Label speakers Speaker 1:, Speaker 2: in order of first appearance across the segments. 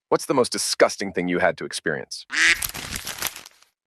Speaker 1: What's the most disgusting thing you had to experience?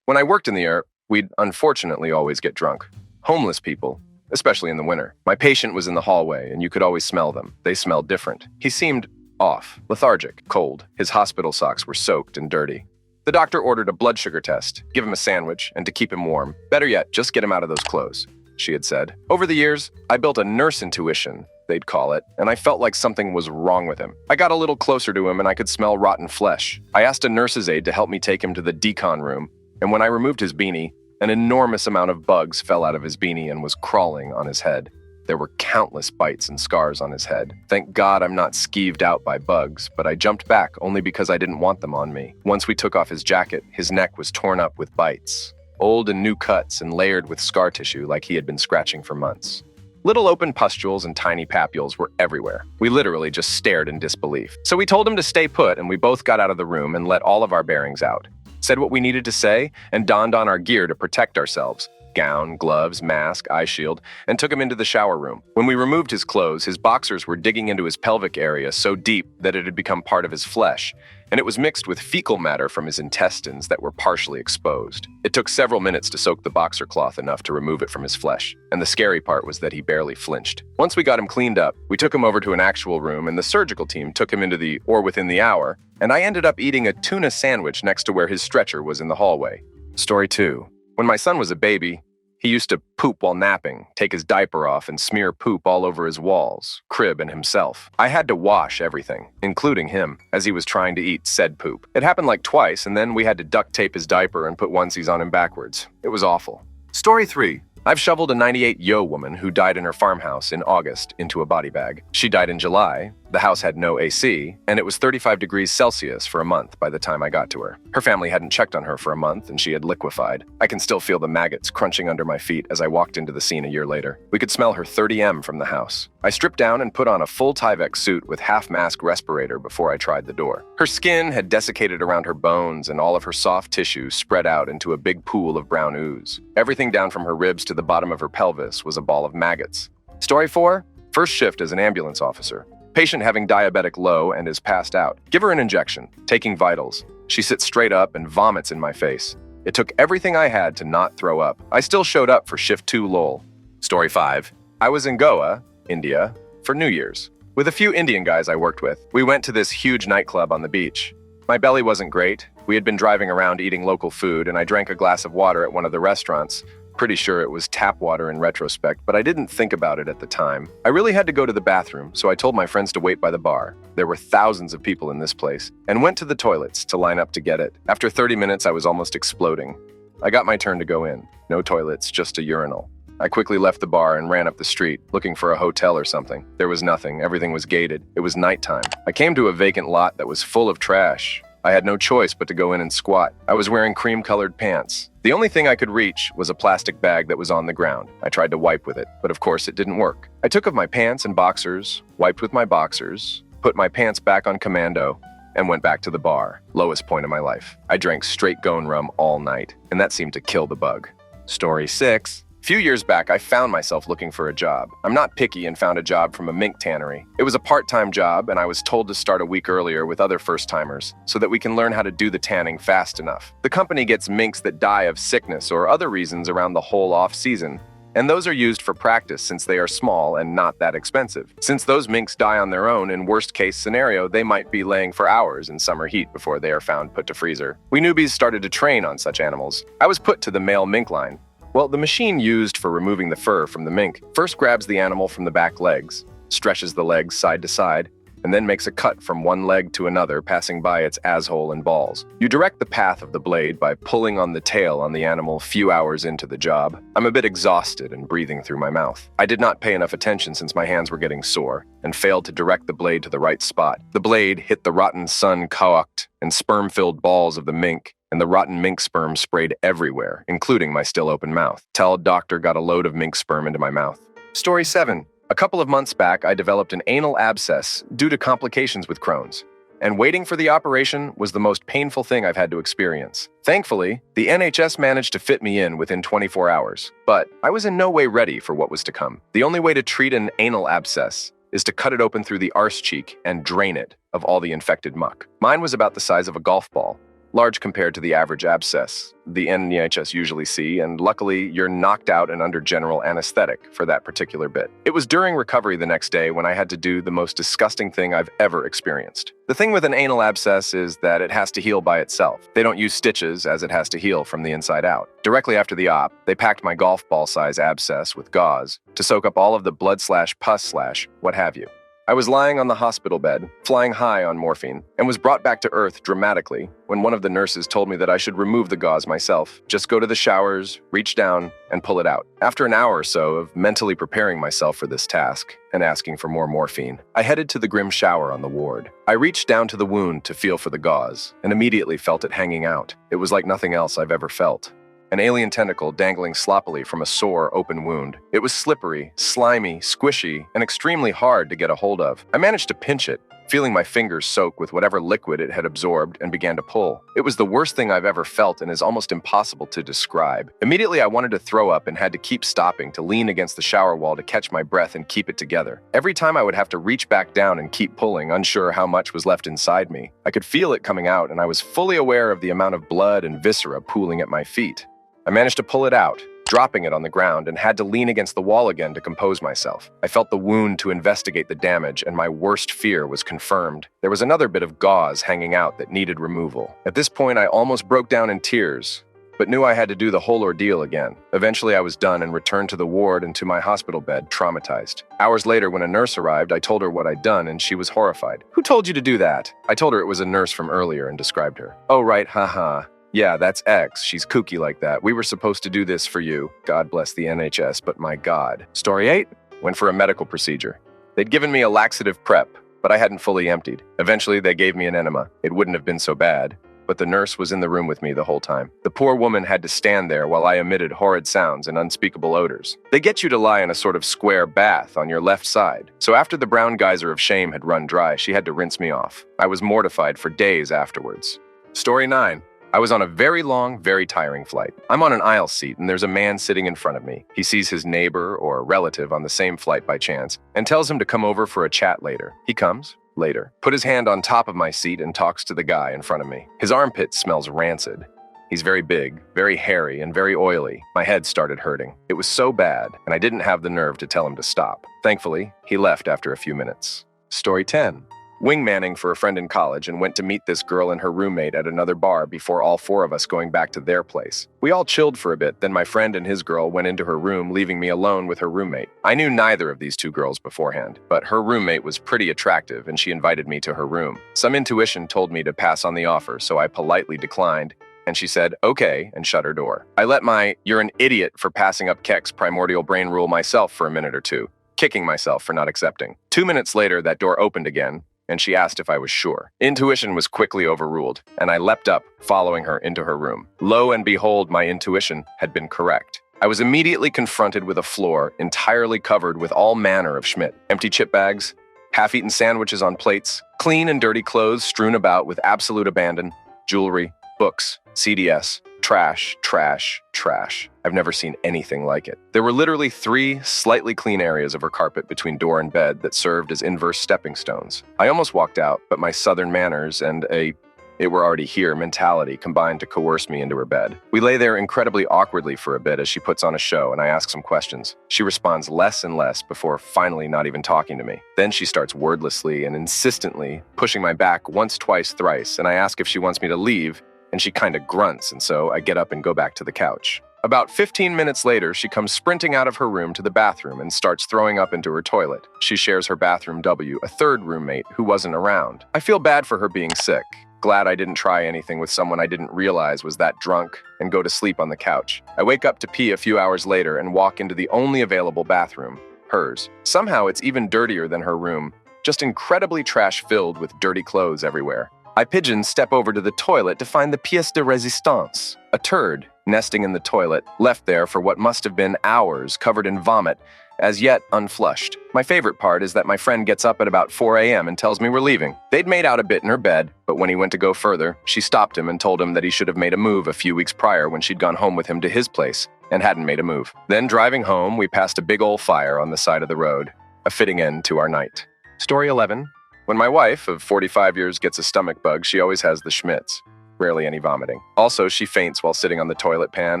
Speaker 1: When I worked in the air, we'd unfortunately always get drunk. Homeless people, especially in the winter. My patient was in the hallway, and you could always smell them. They smelled different. He seemed off, lethargic, cold. His hospital socks were soaked and dirty. The doctor ordered a blood sugar test, give him a sandwich, and to keep him warm. Better yet, just get him out of those clothes, she had said. Over the years, I built a nurse intuition, they'd call it, and I felt like something was wrong with him. I got a little closer to him and I could smell rotten flesh. I asked a nurse's aide to help me take him to the decon room, and when I removed his beanie, an enormous amount of bugs fell out of his beanie and was crawling on his head. There were countless bites and scars on his head. Thank God I'm not skeeved out by bugs, but I jumped back only because I didn't want them on me. Once we took off his jacket, his neck was torn up with bites. Old and new cuts and layered with scar tissue like he had been scratching for months. Little open pustules and tiny papules were everywhere. We literally just stared in disbelief. So we told him to stay put, and we both got out of the room and let all of our bearings out. Said what we needed to say, and donned on our gear to protect ourselves. Gown, gloves, mask, eye shield, and took him into the shower room. When we removed his clothes, his boxers were digging into his pelvic area so deep that it had become part of his flesh, and it was mixed with fecal matter from his intestines that were partially exposed. It took several minutes to soak the boxer cloth enough to remove it from his flesh, and the scary part was that he barely flinched. Once we got him cleaned up, we took him over to an actual room, and the surgical team took him into the or within the hour, and I ended up eating a tuna sandwich next to where his stretcher was in the hallway. Story 2. When my son was a baby, he used to poop while napping, take his diaper off, and smear poop all over his walls, crib, and himself. I had to wash everything, including him, as he was trying to eat said poop. It happened like twice, and then we had to duct tape his diaper and put onesies on him backwards. It was awful. Story 3. I've shoveled a 98-yo woman who died in her farmhouse in August into a body bag. She died in July, the house had no AC, and it was 35 degrees Celsius for a month by the time I got to her. Her family hadn't checked on her for a month, and she had liquefied. I can still feel the maggots crunching under my feet as I walked into the scene a year later. We could smell her 30M from the house. I stripped down and put on a full Tyvek suit with half-mask respirator before I tried the door. Her skin had desiccated around her bones, and all of her soft tissue spread out into a big pool of brown ooze. Everything down from her ribs to the bottom of her pelvis was a ball of maggots. Story 4. First shift as an ambulance officer. Patient having diabetic low and is passed out. Give her an injection, taking vitals. She sits straight up and vomits in my face. It took everything I had to not throw up. I still showed up for shift 2 lol. Story 5. I was in Goa, India, for New Year's. With a few Indian guys I worked with, we went to this huge nightclub on the beach. My belly wasn't great. We had been driving around eating local food, and I drank a glass of water at one of the restaurants. Pretty sure it was tap water in retrospect, but I didn't think about it at the time. I really had to go to the bathroom, so I told my friends to wait by the bar. There were thousands of people in this place, and went to the toilets to line up to get it. After 30 minutes, I was almost exploding. I got my turn to go in. No toilets, just a urinal. I quickly left the bar and ran up the street, looking for a hotel or something. There was nothing. Everything was gated. It was nighttime. I came to a vacant lot that was full of trash. I had no choice but to go in and squat. I was wearing cream-colored pants. The only thing I could reach was a plastic bag that was on the ground. I tried to wipe with it, but of course it didn't work. I took off my pants and boxers, wiped with my boxers, put my pants back on commando, and went back to the bar. Lowest point of my life. I drank straight Goan rum all night, and that seemed to kill the bug. Story 6. A few years back, I found myself looking for a job. I'm not picky and found a job from a mink tannery. It was a part-time job, and I was told to start a week earlier with other first-timers so that we can learn how to do the tanning fast enough. The company gets minks that die of sickness or other reasons around the whole off-season, and those are used for practice since they are small and not that expensive. Since those minks die on their own, in worst-case scenario, they might be laying for hours in summer heat before they are found put to freezer. We newbies started to train on such animals. I was put to the male mink line. Well, the machine used for removing the fur from the mink first grabs the animal from the back legs, stretches the legs side to side, and then makes a cut from one leg to another, passing by its asshole and balls. You direct the path of the blade by pulling on the tail on the animal few hours into the job. I'm a bit exhausted and breathing through my mouth. I did not pay enough attention since my hands were getting sore, and failed to direct the blade to the right spot. The blade hit the rotten sun coact and sperm-filled balls of the mink, and the rotten mink sperm sprayed everywhere, including my still open mouth. Tell doctor got a load of mink sperm into my mouth. Story 7. A couple of months back, I developed an anal abscess due to complications with Crohn's, and waiting for the operation was the most painful thing I've had to experience. Thankfully, the NHS managed to fit me in within 24 hours, but I was in no way ready for what was to come. The only way to treat an anal abscess is to cut it open through the arse cheek and drain it of all the infected muck. Mine was about the size of a golf ball, large compared to the average abscess the NHS usually see, and luckily you're knocked out and under general anesthetic for that particular bit. It was during recovery the next day when I had to do the most disgusting thing I've ever experienced. The thing with an anal abscess is that it has to heal by itself. They don't use stitches as it has to heal from the inside out. Directly after the op, they packed my golf ball size abscess with gauze to soak up all of the blood/pus/what have you. I was lying on the hospital bed, flying high on morphine, and was brought back to earth dramatically when one of the nurses told me that I should remove the gauze myself. Just go to the showers, reach down, and pull it out. After an hour or so of mentally preparing myself for this task and asking for more morphine, I headed to the grim shower on the ward. I reached down to the wound to feel for the gauze and immediately felt it hanging out. It was like nothing else I've ever felt. An alien tentacle dangling sloppily from a sore, open wound. It was slippery, slimy, squishy, and extremely hard to get a hold of. I managed to pinch it, feeling my fingers soak with whatever liquid it had absorbed, and began to pull. It was the worst thing I've ever felt and is almost impossible to describe. Immediately, I wanted to throw up and had to keep stopping to lean against the shower wall to catch my breath and keep it together. Every time I would have to reach back down and keep pulling, unsure how much was left inside me. I could feel it coming out, and I was fully aware of the amount of blood and viscera pooling at my feet. I managed to pull it out, dropping it on the ground, and had to lean against the wall again to compose myself. I felt the wound to investigate the damage, and my worst fear was confirmed. There was another bit of gauze hanging out that needed removal. At this point, I almost broke down in tears, but knew I had to do the whole ordeal again. Eventually, I was done and returned to the ward and to my hospital bed, traumatized. Hours later, when a nurse arrived, I told her what I'd done, and she was horrified. "Who told you to do that?" I told her it was a nurse from earlier and described her. "Oh, right, haha. Yeah, that's X. She's kooky like that. We were supposed to do this for you. God bless the NHS, but my God." Story 8. Went for a medical procedure. They'd given me a laxative prep, but I hadn't fully emptied. Eventually, they gave me an enema. It wouldn't have been so bad, but the nurse was in the room with me the whole time. The poor woman had to stand there while I emitted horrid sounds and unspeakable odors. They get you to lie in a sort of square bath on your left side. So after the brown geyser of shame had run dry, she had to rinse me off. I was mortified for days afterwards. Story 9. I was on a very long, very tiring flight. I'm on an aisle seat and there's a man sitting in front of me. He sees his neighbor or relative on the same flight by chance and tells him to come over for a chat later. He comes later, put his hand on top of my seat and talks to the guy in front of me. His armpit smells rancid. He's very big, very hairy, and very oily. My head started hurting. It was so bad, and I didn't have the nerve to tell him to stop. Thankfully, he left after a few minutes. Story 10. Wingmanning for a friend in college and went to meet this girl and her roommate at another bar before all four of us going back to their place. We all chilled for a bit, then my friend and his girl went into her room, leaving me alone with her roommate. I knew neither of these two girls beforehand, but her roommate was pretty attractive and she invited me to her room. Some intuition told me to pass on the offer, so I politely declined, and she said, "Okay," and shut her door. I let my "you're an idiot for passing up Keck's primordial brain rule" myself for a minute or two, kicking myself for not accepting. 2 minutes later, that door opened again, and she asked if I was sure. Intuition was quickly overruled, and I leapt up, following her into her room. Lo and behold, my intuition had been correct. I was immediately confronted with a floor entirely covered with all manner of Schmidt. Empty chip bags, half-eaten sandwiches on plates, clean and dirty clothes strewn about with absolute abandon, jewelry, books, CDs, trash, trash, trash. I've never seen anything like it. There were literally 3 slightly clean areas of her carpet between door and bed that served as inverse stepping stones. I almost walked out, but my southern manners and a "it were already here" mentality combined to coerce me into her bed. We lay there incredibly awkwardly for a bit as she puts on a show and I ask some questions. She responds less and less before finally not even talking to me. Then she starts wordlessly and insistently pushing my back once, twice, thrice, and I ask if she wants me to leave, and she kinda grunts, and so I get up and go back to the couch. About 15 minutes later, she comes sprinting out of her room to the bathroom and starts throwing up into her toilet. She shares her bathroom W, a third roommate who wasn't around. I feel bad for her being sick. Glad I didn't try anything with someone I didn't realize was that drunk and go to sleep on the couch. I wake up to pee a few hours later and walk into the only available bathroom, hers. Somehow it's even dirtier than her room, just incredibly trash-filled with dirty clothes everywhere. I pigeon step over to the toilet to find the pièce de résistance, a turd nesting in the toilet, left there for what must have been hours, covered in vomit, as yet unflushed. My favorite part is that my friend gets up at about 4 a.m. and tells me we're leaving. They'd made out a bit in her bed, but when he went to go further, she stopped him and told him that he should have made a move a few weeks prior when she'd gone home with him to his place and hadn't made a move. Then driving home, we passed a big old fire on the side of the road. a fitting end to our night. Story 11. When my wife of 45 years gets a stomach bug, she always has the schmitz. Rarely any vomiting. Also, she faints while sitting on the toilet pan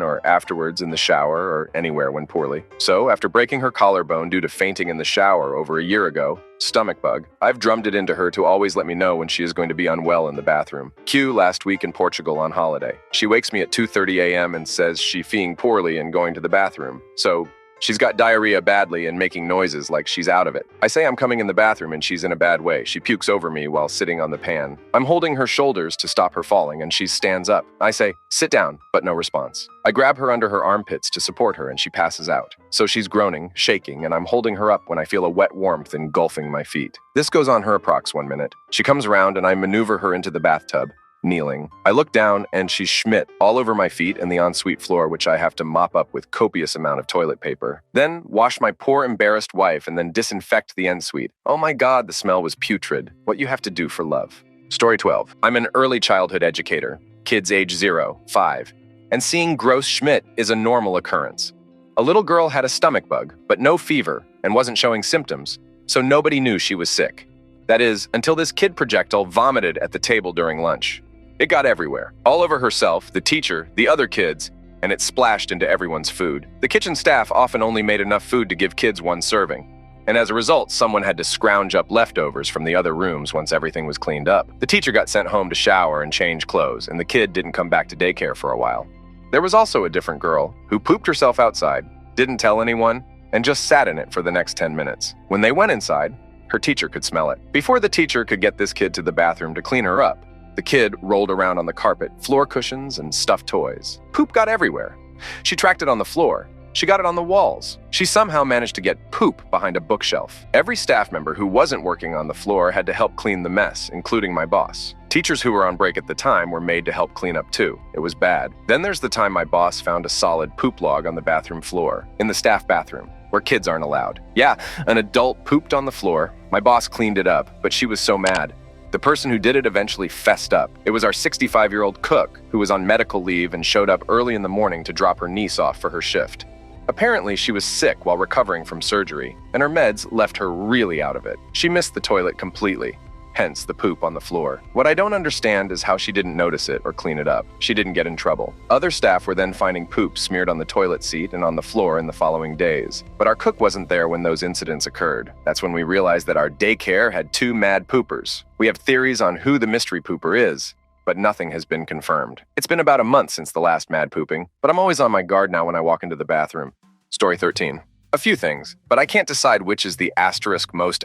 Speaker 1: or afterwards in the shower or anywhere when poorly. So, after breaking her collarbone due to fainting in the shower over a year ago, stomach bug, I've drummed it into her to always let me know when she is going to be unwell in the bathroom. Cue last week in Portugal on holiday. She wakes me at 2:30 a.m. and says she's feeling poorly and going to the bathroom. So, she's got diarrhea badly and making noises like she's out of it. I say I'm coming in the bathroom and she's in a bad way. She pukes over me while sitting on the pan. I'm holding her shoulders to stop her falling and she stands up. I say, sit down, but no response. I grab her under her armpits to support her and she passes out. So she's groaning, shaking, and I'm holding her up when I feel a wet warmth engulfing my feet. This goes on her approx 1 minute. She comes around and I maneuver her into the bathtub. Kneeling. I look down and she's schmidt all over my feet and the ensuite floor, which I have to mop up with copious amount of toilet paper. Then wash my poor embarrassed wife and then disinfect the ensuite. Oh my God, the smell was putrid. What you have to do for love. Story 12. I'm an early childhood educator, kids age 0, 5, and seeing gross schmidt is a normal occurrence. A little girl had a stomach bug, but no fever and wasn't showing symptoms, so nobody knew she was sick. That is, until this kid projectile vomited at the table during lunch. It got everywhere, all over herself, the teacher, the other kids, and it splashed into everyone's food. The kitchen staff often only made enough food to give kids 1 serving, and as a result, someone had to scrounge up leftovers from the other rooms once everything was cleaned up. The teacher got sent home to shower and change clothes, and the kid didn't come back to daycare for a while. There was also a different girl who pooped herself outside, didn't tell anyone, and just sat in it for the next 10 minutes. When they went inside, her teacher could smell it. Before the teacher could get this kid to the bathroom to clean her up, the kid rolled around on the carpet, floor cushions, and stuffed toys. Poop got everywhere. She tracked it on the floor. She got it on the walls. She somehow managed to get poop behind a bookshelf. Every staff member who wasn't working on the floor had to help clean the mess, including my boss. Teachers who were on break at the time were made to help clean up too. It was bad. Then there's the time my boss found a solid poop log on the bathroom floor, in the staff bathroom, where kids aren't allowed. Yeah, an adult pooped on the floor. My boss cleaned it up, but she was so mad. The person who did it eventually fessed up. It was our 65-year-old cook who was on medical leave and showed up early in the morning to drop her niece off for her shift. Apparently, she was sick while recovering from surgery, and her meds left her really out of it. She missed the toilet completely, hence the poop on the floor. What I don't understand is how she didn't notice it or clean it up. She didn't get in trouble. Other staff were then finding poop smeared on the toilet seat and on the floor in the following days. But our cook wasn't there when those incidents occurred. That's when we realized that our daycare had 2 mad poopers. We have theories on who the mystery pooper is, but nothing has been confirmed. It's been about a month since the last mad pooping, but I'm always on my guard now when I walk into the bathroom. Story 13. A few things, but I can't decide which is the most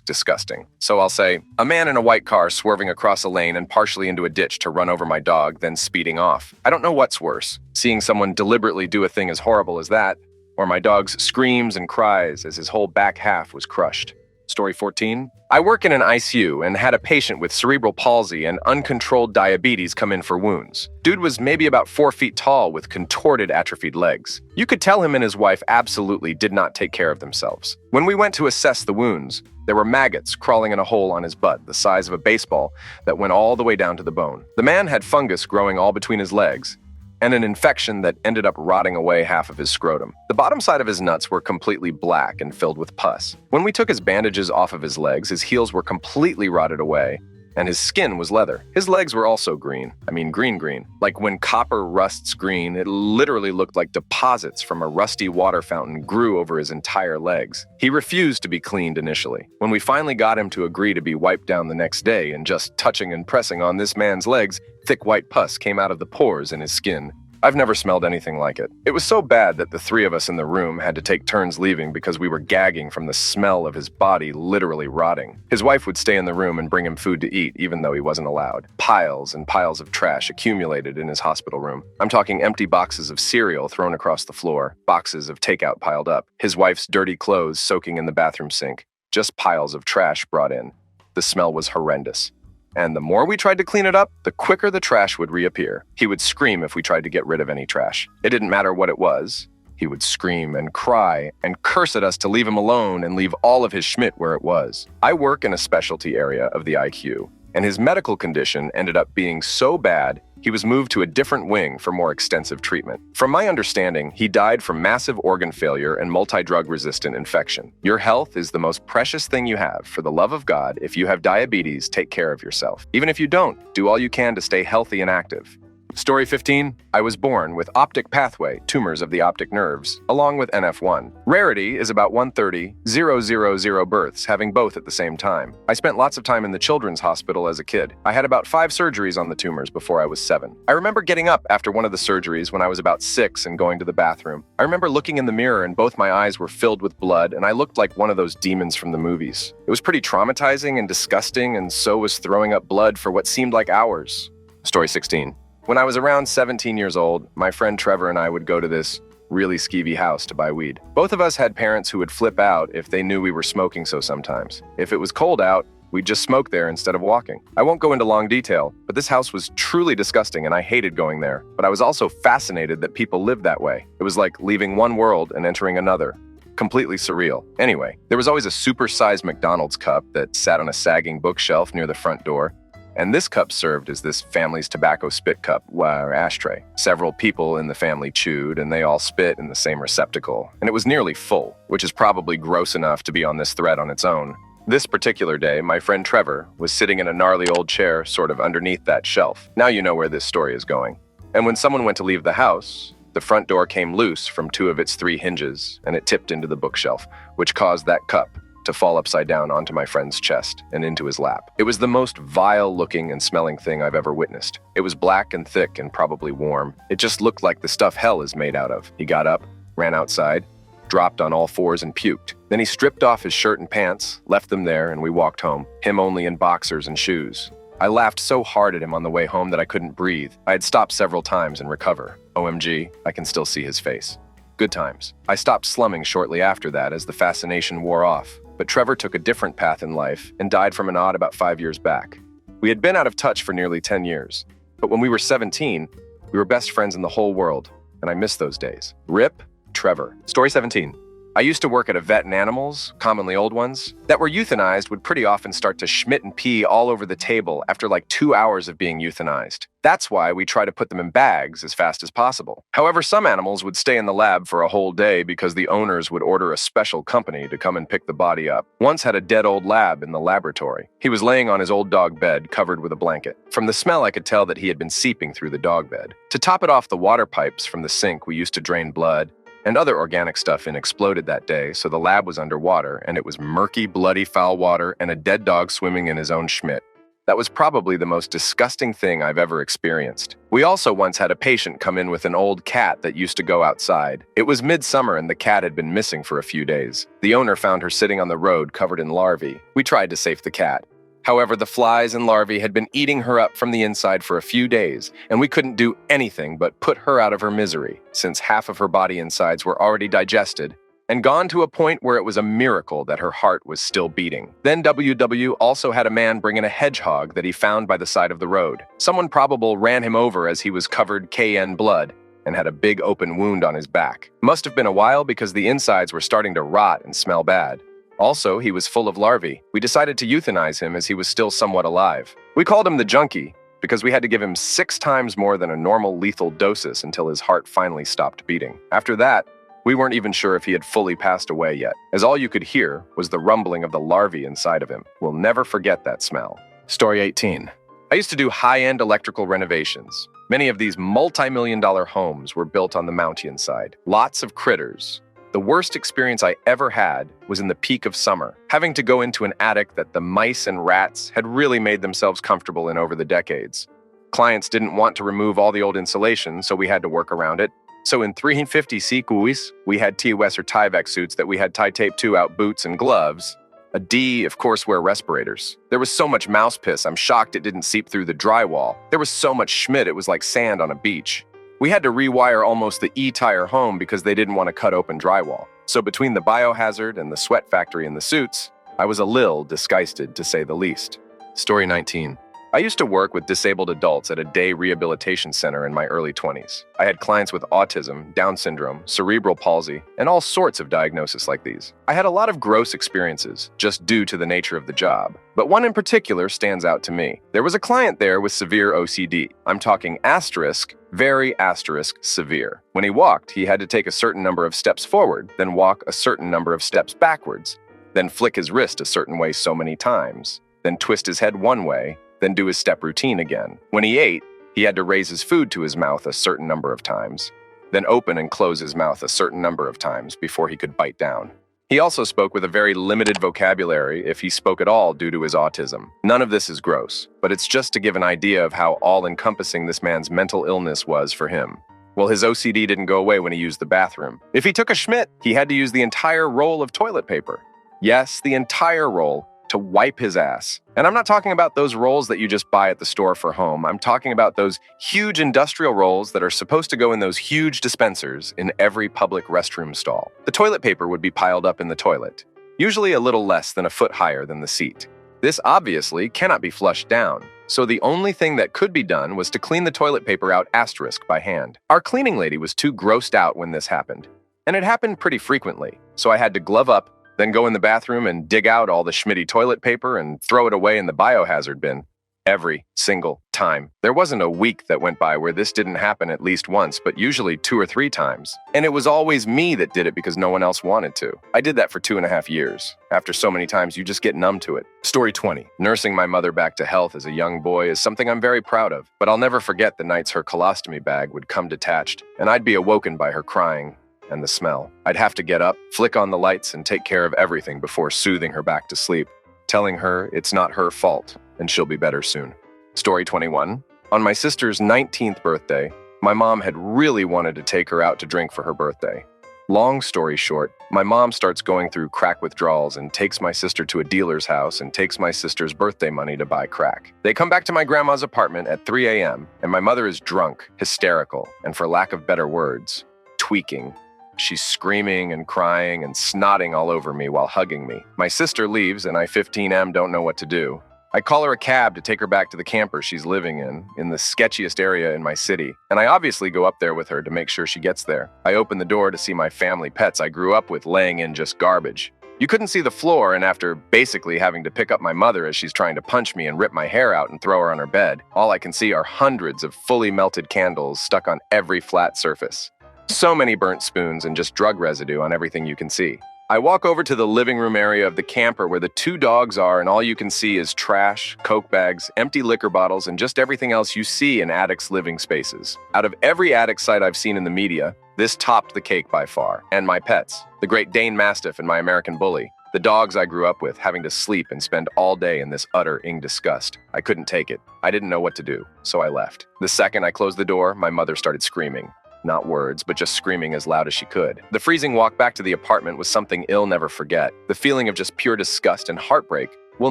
Speaker 1: disgusting. So I'll say, a man in a white car swerving across a lane and partially into a ditch to run over my dog, then speeding off. I don't know what's worse, seeing someone deliberately do a thing as horrible as that, or my dog's screams and cries as his whole back half was crushed. Story 14. I work in an ICU and had a patient with cerebral palsy and uncontrolled diabetes come in for wounds. Dude was maybe about 4 feet tall with contorted, atrophied legs. You could tell him and his wife absolutely did not take care of themselves. When we went to assess the wounds, there were maggots crawling in a hole on his butt the size of a baseball that went all the way down to the bone. The man had fungus growing all between his legs, and an infection that ended up rotting away half of his scrotum. The bottom side of his nuts were completely black and filled with pus. When we took his bandages off of his legs, his heels were completely rotted away, and his skin was leather. His legs were also green. I mean green. Like when copper rusts green, it literally looked like deposits from a rusty water fountain grew over his entire legs. He refused to be cleaned initially. When we finally got him to agree to be wiped down the next day and just touching and pressing on this man's legs, thick white pus came out of the pores in his skin. I've never smelled anything like it. It was so bad that the 3 of us in the room had to take turns leaving because we were gagging from the smell of his body literally rotting. His wife would stay in the room and bring him food to eat even though he wasn't allowed. Piles and piles of trash accumulated in his hospital room. I'm talking empty boxes of cereal thrown across the floor, boxes of takeout piled up, his wife's dirty clothes soaking in the bathroom sink, just piles of trash brought in. The smell was horrendous. And the more we tried to clean it up, the quicker the trash would reappear. He would scream if we tried to get rid of any trash. It didn't matter what it was. He would scream and cry and curse at us to leave him alone and leave all of his schmidt where it was. I work in a specialty area of the IQ, and his medical condition ended up being so bad, he was moved to a different wing for more extensive treatment. From my understanding, he died from massive organ failure and multi-drug resistant infection. Your health is the most precious thing you have. For the love of God, if you have diabetes, take care of yourself. Even if you don't, do all you can to stay healthy and active. Story 15. I was born with optic pathway, tumors of the optic nerves, along with NF1. Rarity is about 130,000 births, having both at the same time. I spent lots of time in the children's hospital as a kid. I had about 5 surgeries on the tumors before I was 7. I remember getting up after one of the surgeries when I was about 6 and going to the bathroom. I remember looking in the mirror and both my eyes were filled with blood and I looked like one of those demons from the movies. It was pretty traumatizing and disgusting, and so was throwing up blood for what seemed like hours. Story 16. When I was around 17 years old, my friend Trevor and I would go to this really skeevy house to buy weed. Both of us had parents who would flip out if they knew we were smoking, so sometimes, if it was cold out, we'd just smoke there instead of walking. I won't go into long detail, but this house was truly disgusting and I hated going there. But I was also fascinated that people lived that way. It was like leaving one world and entering another. Completely surreal. Anyway, there was always a super-sized McDonald's cup that sat on a sagging bookshelf near the front door. And this cup served as this family's tobacco spit cup, or ashtray. Several people in the family chewed, and they all spit in the same receptacle. And it was nearly full, which is probably gross enough to be on this thread on its own. This particular day, my friend Trevor was sitting in a gnarly old chair sort of underneath that shelf. Now you know where this story is going. And when someone went to leave the house, the front door came loose from 2 of its 3 hinges, and it tipped into the bookshelf, which caused that cup to fall upside down onto my friend's chest and into his lap. It was the most vile-looking and smelling thing I've ever witnessed. It was black and thick and probably warm. It just looked like the stuff hell is made out of. He got up, ran outside, dropped on all 4s and puked. Then he stripped off his shirt and pants, left them there, and we walked home, him only in boxers and shoes. I laughed so hard at him on the way home that I couldn't breathe. I had stopped several times and recover. OMG, I can still see his face. Good times. I stopped slumming shortly after that as the fascination wore off. But Trevor took a different path in life and died from an odd about 5 years back. We had been out of touch for nearly 10 years, but when we were 17, we were best friends in the whole world, and I miss those days. RIP, Trevor. Story 17. I used to work at a vet, and animals, commonly old ones, that were euthanized would pretty often start to schmitt and pee all over the table after like 2 hours of being euthanized. That's why we try to put them in bags as fast as possible. However, some animals would stay in the lab for a whole day because the owners would order a special company to come and pick the body up. Once had a dead old lab in the laboratory. He was laying on his old dog bed covered with a blanket. From the smell, I could tell that he had been seeping through the dog bed. To top it off, the water pipes from the sink we used to drain blood and other organic stuff in exploded that day, so the lab was underwater, and it was murky, bloody, foul water and a dead dog swimming in his own schmitt. That was probably the most disgusting thing I've ever experienced. We also once had a patient come in with an old cat that used to go outside. It was midsummer and the cat had been missing for a few days. The owner found her sitting on the road covered in larvae. We tried to save the cat. However, the flies and larvae had been eating her up from the inside for a few days, and we couldn't do anything but put her out of her misery, since half of her body insides were already digested and gone to a point where it was a miracle that her heart was still beating. Then WW also had a man bring in a hedgehog that he found by the side of the road. Someone probable ran him over as he was covered KN blood and had a big open wound on his back. Must have been a while because the insides were starting to rot and smell bad. Also, he was full of larvae. We decided to euthanize him as he was still somewhat alive. We called him the junkie because we had to give him 6 times more than a normal lethal dosage until his heart finally stopped beating. After that, we weren't even sure if he had fully passed away yet, as all you could hear was the rumbling of the larvae inside of him. We'll never forget that smell. Story 18. I used to do high-end electrical renovations. Many of these multi-million-dollar homes were built on the mountain side. Lots of critters. The worst experience I ever had was in the peak of summer, having to go into an attic that the mice and rats had really made themselves comfortable in over the decades. Clients didn't want to remove all the old insulation, so we had to work around it. So in 350 CQs, we had T-West or Tyvek suits that we had tie tape to out boots and gloves. A D, of course, wear respirators. There was so much mouse piss, I'm shocked it didn't seep through the drywall. There was so much schmitt, it was like sand on a beach. We had to rewire almost the entire home because they didn't want to cut open drywall. So between the biohazard and the sweat factory and the suits, I was a little disgusted, to say the least. Story 19. I used to work with disabled adults at a day rehabilitation center in my early 20s. I had clients with autism, Down syndrome, cerebral palsy, and all sorts of diagnoses like these. I had a lot of gross experiences, just due to the nature of the job. But one in particular stands out to me. There was a client there with severe OCD. I'm talking asterisk, very asterisk severe. When he walked, he had to take a certain number of steps forward, then walk a certain number of steps backwards, then flick his wrist a certain way so many times, then twist his head one way, then do his step routine again. When he ate, he had to raise his food to his mouth a certain number of times, then open and close his mouth a certain number of times before he could bite down. He also spoke with a very limited vocabulary, if he spoke at all, due to his autism. None of this is gross, but it's just to give an idea of how all-encompassing this man's mental illness was for him. Well, his OCD didn't go away when he used the bathroom. If he took a Schmidt, he had to use the entire roll of toilet paper. Yes, the entire roll, to wipe his ass. And I'm not talking about those rolls that you just buy at the store for home. I'm talking about those huge industrial rolls that are supposed to go in those huge dispensers in every public restroom stall. The toilet paper would be piled up in the toilet, usually a little less than a foot higher than the seat. This obviously cannot be flushed down, so the only thing that could be done was to clean the toilet paper out asterisk by hand. Our cleaning lady was too grossed out when this happened, and it happened pretty frequently, so I had to glove up, then go in the bathroom and dig out all the Schmitty toilet paper and throw it away in the biohazard bin. Every single time. There wasn't a week that went by where this didn't happen at least once, but usually 2 or 3 times. And it was always me that did it because no one else wanted to. I did that for 2.5 years. After so many times, you just get numb to it. Story 20. Nursing my mother back to health as a young boy is something I'm very proud of, but I'll never forget the nights her colostomy bag would come detached, and I'd be awoken by her crying and the smell. I'd have to get up, flick on the lights, and take care of everything before soothing her back to sleep, telling her it's not her fault and she'll be better soon. Story 21. On my sister's 19th birthday, my mom had really wanted to take her out to drink for her birthday. Long story short, my mom starts going through crack withdrawals and takes my sister to a dealer's house and takes my sister's birthday money to buy crack. They come back to my grandma's apartment at 3 a.m., and my mother is drunk, hysterical, and for lack of better words, tweaking. She's screaming and crying and snotting all over me while hugging me. My sister leaves, and I 15M don't know what to do. I call her a cab to take her back to the camper she's living in the sketchiest area in my city, and I obviously go up there with her to make sure she gets there. I open the door to see my family pets I grew up with laying in just garbage. You couldn't see the floor, and after basically having to pick up my mother as she's trying to punch me and rip my hair out and throw her on her bed, all I can see are hundreds of fully melted candles stuck on every flat surface. So many burnt spoons and just drug residue on everything you can see. I walk over to the living room area of the camper where the 2 dogs are, and all you can see is trash, Coke bags, empty liquor bottles, and just everything else you see in addicts' living spaces. Out of every addict site I've seen in the media, this topped the cake by far. And my pets, the Great Dane Mastiff and my American Bully, the dogs I grew up with, having to sleep and spend all day in this utter disgust. I couldn't take it. I didn't know what to do, so I left. The second I closed the door, my mother started screaming. Not words, but just screaming as loud as she could. The freezing walk back to the apartment was something I'll never forget. The feeling of just pure disgust and heartbreak will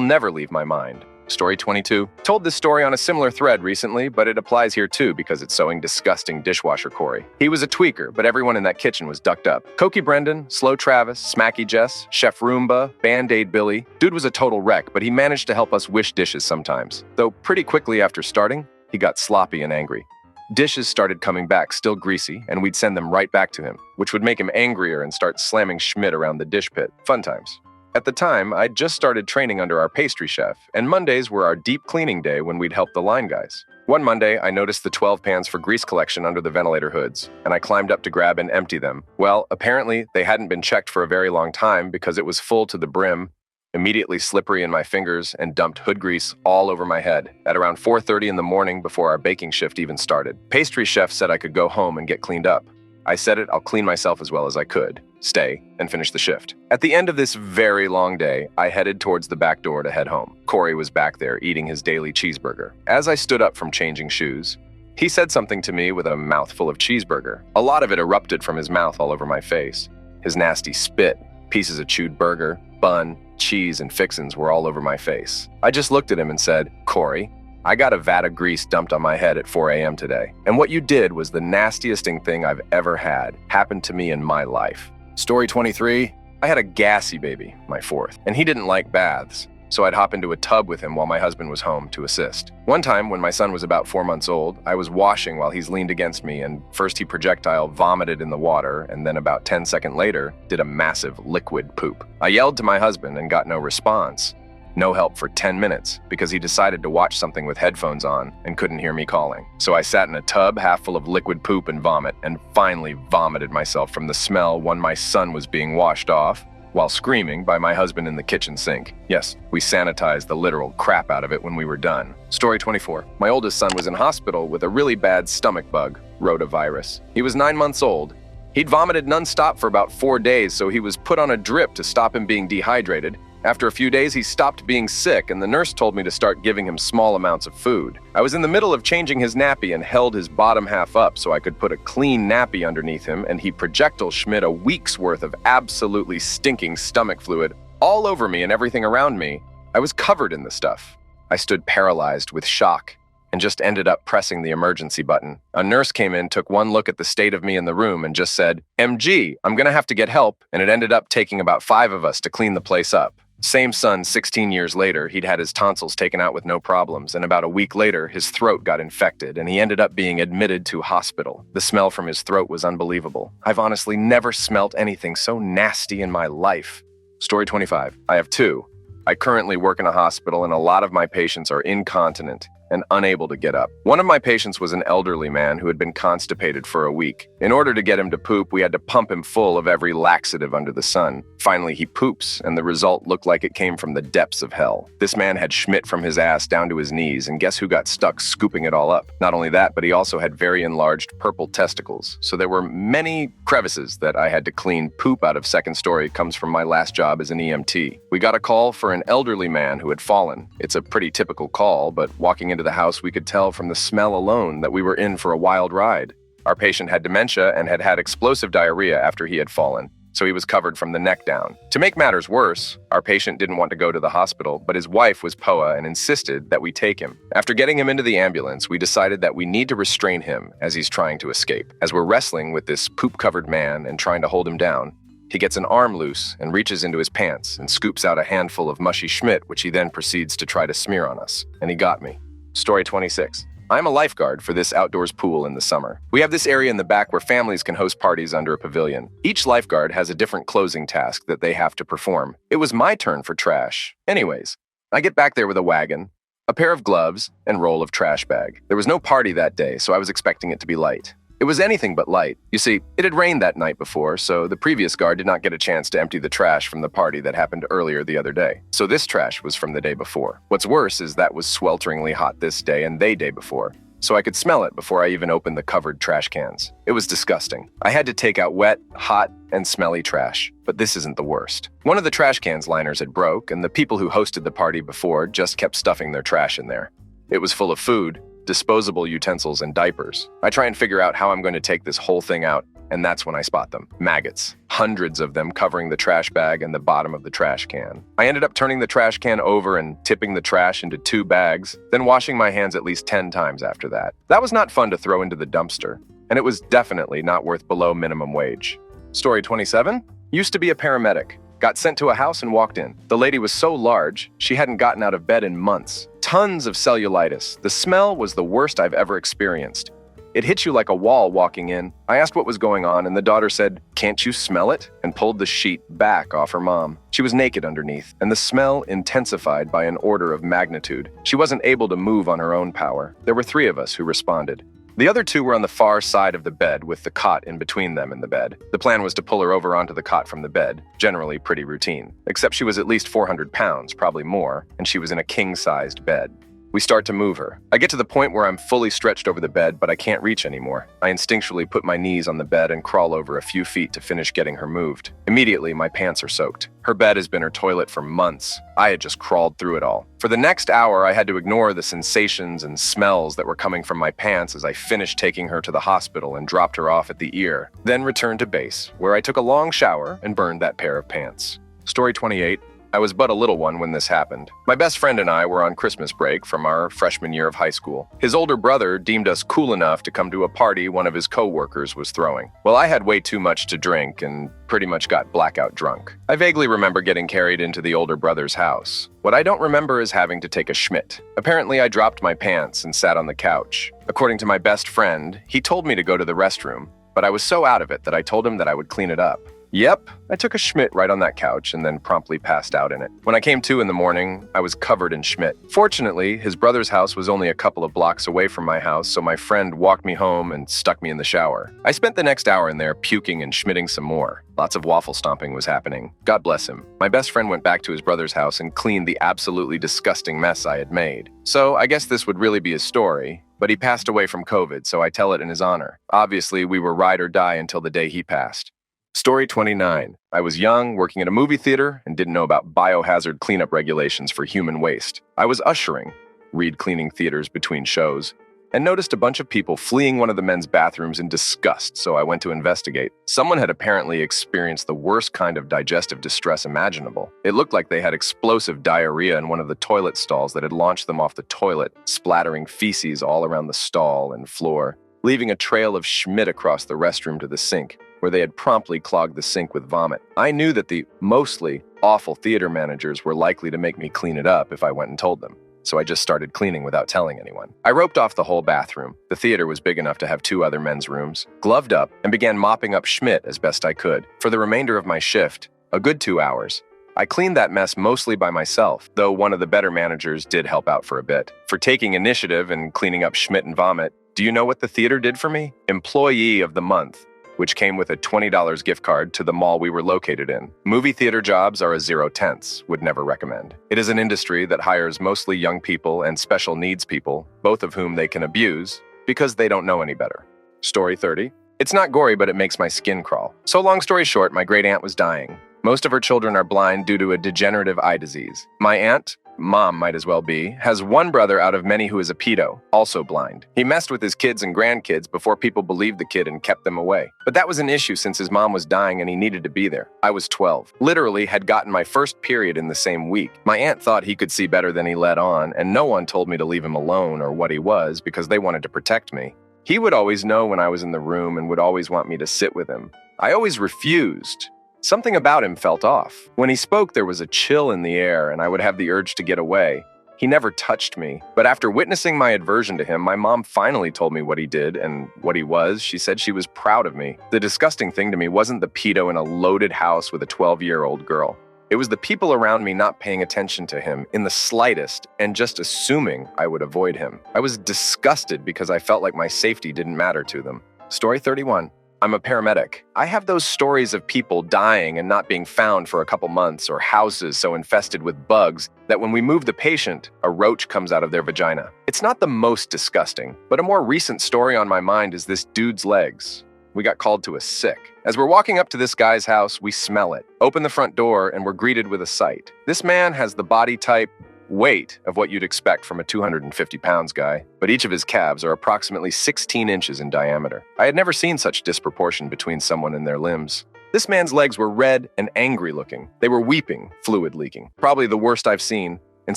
Speaker 1: never leave my mind. Story 22. Told this story on a similar thread recently, but it applies here too because it's so disgusting dishwasher Corey. He was a tweaker, but everyone in that kitchen was ducked up. Cokie Brendan, Slow Travis, Smacky Jess, Chef Roomba, Band-Aid Billy. Dude was a total wreck, but he managed to help us wish dishes sometimes. Though pretty quickly after starting, he got sloppy and angry. Dishes started coming back still greasy, and we'd send them right back to him, which would make him angrier and start slamming Schmidt around the dish pit. Fun times. At the time, I'd just started training under our pastry chef, and Mondays were our deep cleaning day when we'd help the line guys. One Monday, I noticed the 12 pans for grease collection under the ventilator hoods, and I climbed up to grab and empty them. Well, apparently, they hadn't been checked for a very long time because it was full to the brim, immediately slippery in my fingers, and dumped hood grease all over my head at around 4:30 in the morning before our baking shift even started. Pastry chef said I could go home and get cleaned up. I said I'll clean myself as well as I could, stay, and finish the shift. At the end of this very long day, I headed towards the back door to head home. Corey was back there eating his daily cheeseburger. As I stood up from changing shoes, he said something to me with a mouthful of cheeseburger. A lot of it erupted from his mouth all over my face. His nasty spit, pieces of chewed burger, bun, cheese, and fixins were all over my face. I just looked at him and said, "Corey, I got a vat of grease dumped on my head at 4 a.m. today. And what you did was the nastiest thing I've ever had happen to me in my life." Story 23. I had a gassy baby, my 4th, and he didn't like baths. so I'd hop into a tub with him while my husband was home to assist. One time, when my son was about 4 months old, I was washing while he's leaned against me, and first he projectile vomited in the water, and then about 10 seconds later, did a massive liquid poop. I yelled to my husband and got no response. No help for 10 minutes because he decided to watch something with headphones on and couldn't hear me calling. So I sat in a tub half full of liquid poop and vomit and finally vomited myself from the smell when my son was being washed off while screaming by my husband in the kitchen sink. Yes, we sanitized the literal crap out of it when we were done. Story 24. My oldest son was in hospital with a really bad stomach bug, rotavirus. He was 9 months old. He'd vomited nonstop for about 4 days, so he was put on a drip to stop him being dehydrated. After a few days, he stopped being sick, and the nurse told me to start giving him small amounts of food. I was in the middle of changing his nappy and held his bottom half up so I could put a clean nappy underneath him, and he projectile schmidt a week's worth of absolutely stinking stomach fluid all over me and everything around me. I was covered in the stuff. I stood paralyzed with shock and just ended up pressing the emergency button. A nurse came in, took one look at the state of me in the room, and just said, "MG, I'm gonna have to get help," and it ended up taking about 5 of us to clean the place up. Same son, 16 years later, he'd had his tonsils taken out with no problems, and about a week later, his throat got infected, and he ended up being admitted to hospital. The smell from his throat was unbelievable. I've honestly never smelt anything so nasty in my life. Story 25. I have 2. I currently work in a hospital, and a lot of my patients are incontinent and unable to get up. One of my patients was an elderly man who had been constipated for a week. In order to get him to poop, we had to pump him full of every laxative under the sun. Finally, he poops, and the result looked like it came from the depths of hell. This man had schmidt from his ass down to his knees, and guess who got stuck scooping it all up? Not only that, but he also had very enlarged purple testicles, so there were many crevices that I had to clean. Poop out of second story comes from my last job as an EMT. We got a call for an elderly man who had fallen. It's a pretty typical call, but walking into the house, we could tell from the smell alone that we were in for a wild ride. Our patient had dementia and had had explosive diarrhea after he had fallen, so he was covered from the neck down. To make matters worse, our patient didn't want to go to the hospital, but his wife was POA and insisted that we take him. After getting him into the ambulance, we decided that we need to restrain him as he's trying to escape. As we're wrestling with this poop-covered man and trying to hold him down, he gets an arm loose and reaches into his pants and scoops out a handful of mushy schmidt, which he then proceeds to try to smear on us. And he got me. Story 26. I'm a lifeguard for this outdoors pool in the summer. We have this area in the back where families can host parties under a pavilion. Each lifeguard has a different closing task that they have to perform. It was my turn for trash. Anyways, I get back there with a wagon, a pair of gloves, and roll of trash bag. There was no party that day, so I was expecting it to be light. It was anything but light. You see, it had rained that night before, so the previous guard did not get a chance to empty the trash from the party that happened earlier the other day. So this trash was from the day before. What's worse is that was swelteringly hot this day and they day before, so I could smell it before I even opened the covered trash cans. It was disgusting. I had to take out wet, hot, and smelly trash, but this isn't the worst. One of the trash cans liners had broke, and the people who hosted the party before just kept stuffing their trash in there. It was full of food, disposable utensils, and diapers. I try and figure out how I'm going to take this whole thing out, and that's when I spot them. Maggots. Hundreds of them covering the trash bag and the bottom of the trash can. I ended up turning the trash can over and tipping the trash into 2 bags, then washing my hands at least 10 times after that. That was not fun to throw into the dumpster, and it was definitely not worth below minimum wage. Story 27. Used to be a paramedic. Got sent to a house and walked in. The lady was so large, she hadn't gotten out of bed in months. Tons of cellulitis. The smell was the worst I've ever experienced. It hit you like a wall walking in. I asked what was going on, and the daughter said, "Can't you smell it?" and pulled the sheet back off her mom. She was naked underneath, and the smell intensified by an order of magnitude. She wasn't able to move on her own power. There were 3 of us who responded. The other 2 were on the far side of the bed with the cot in between them and the bed. The plan was to pull her over onto the cot from the bed, generally pretty routine, except she was at least 400 pounds, probably more, and she was in a king-sized bed. We start to move her. I get to the point where I'm fully stretched over the bed, but I can't reach anymore. I instinctually put my knees on the bed and crawl over a few feet to finish getting her moved. Immediately, my pants are soaked. Her bed has been her toilet for months. I had just crawled through it all. For the next hour, I had to ignore the sensations and smells that were coming from my pants as I finished taking her to the hospital and dropped her off at the ear, then returned to base, where I took a long shower and burned that pair of pants. Story 28. I was but a little one when this happened. My best friend and I were on Christmas break from our freshman year of high school. His older brother deemed us cool enough to come to a party one of his co-workers was throwing. Well, I had way too much to drink and pretty much got blackout drunk. I vaguely remember getting carried into the older brother's house. What I don't remember is having to take a Schmidt. Apparently, I dropped my pants and sat on the couch. According to my best friend, he told me to go to the restroom, but I was so out of it that I told him that I would clean it up. Yep, I took a Schmidt right on that couch and then promptly passed out in it. When I came to in the morning, I was covered in Schmidt. Fortunately, his brother's house was only a couple of blocks away from my house, so my friend walked me home and stuck me in the shower. I spent the next hour in there puking and Schmitting some more. Lots of waffle stomping was happening. God bless him. My best friend went back to his brother's house and cleaned the absolutely disgusting mess I had made. So I guess this would really be his story, but he passed away from COVID, so I tell it in his honor. Obviously, we were ride or die until the day he passed. Story 29. I was young, working at a movie theater, and didn't know about biohazard cleanup regulations for human waste. I was ushering, read cleaning theaters between shows, and noticed a bunch of people fleeing one of the men's bathrooms in disgust, so I went to investigate. Someone had apparently experienced the worst kind of digestive distress imaginable. It looked like they had explosive diarrhea in one of the toilet stalls that had launched them off the toilet, splattering feces all around the stall and floor, leaving a trail of Schmidt across the restroom to the sink, where they had promptly clogged the sink with vomit. I knew that the mostly awful theater managers were likely to make me clean it up if I went and told them, so I just started cleaning without telling anyone. I roped off the whole bathroom. The theater was big enough to have 2 other men's rooms, gloved up, and began mopping up Schmidt as best I could. For the remainder of my shift, a good 2 hours, I cleaned that mess mostly by myself, though one of the better managers did help out for a bit. For taking initiative and cleaning up Schmidt and vomit, do you know what the theater did for me? Employee of the Month, which came with a $20 gift card to the mall we were located in. Movie theater jobs are a 0-tenths, would never recommend. It is an industry that hires mostly young people and special needs people, both of whom they can abuse because they don't know any better. Story 30. It's not gory, but it makes my skin crawl. So long story short, my great aunt was dying. Most of her children are blind due to a degenerative eye disease. My aunt, mom might as well be, has one brother out of many who is a pedo, also blind. He messed with his kids and grandkids before people believed the kid and kept them away. But that was an issue since his mom was dying and he needed to be there. I was 12. Literally had gotten my first period in the same week. My aunt thought he could see better than he let on, and no one told me to leave him alone or what he was because they wanted to protect me. He would always know when I was in the room and would always want me to sit with him. I always refused. Something about him felt off. When he spoke, there was a chill in the air, and I would have the urge to get away. He never touched me, but after witnessing my aversion to him, my mom finally told me what he did and what he was. She said she was proud of me. The disgusting thing to me wasn't the pedo in a loaded house with a 12-year-old girl. It was the people around me not paying attention to him in the slightest and just assuming I would avoid him. I was disgusted because I felt like my safety didn't matter to them. Story 31. I'm a paramedic. I have those stories of people dying and not being found for a couple months, or houses so infested with bugs that when we move the patient, a roach comes out of their vagina. It's not the most disgusting, but a more recent story on my mind is this dude's legs. We got called to a sick. As we're walking up to this guy's house, we smell it, open the front door, and we're greeted with a sight. This man has the body type, weight of what you'd expect from a 250 pounds guy, but each of his calves are approximately 16 inches in diameter. I had never seen such disproportion between someone and their limbs. This man's legs were red and angry looking. They were weeping, fluid leaking. Probably the worst I've seen, and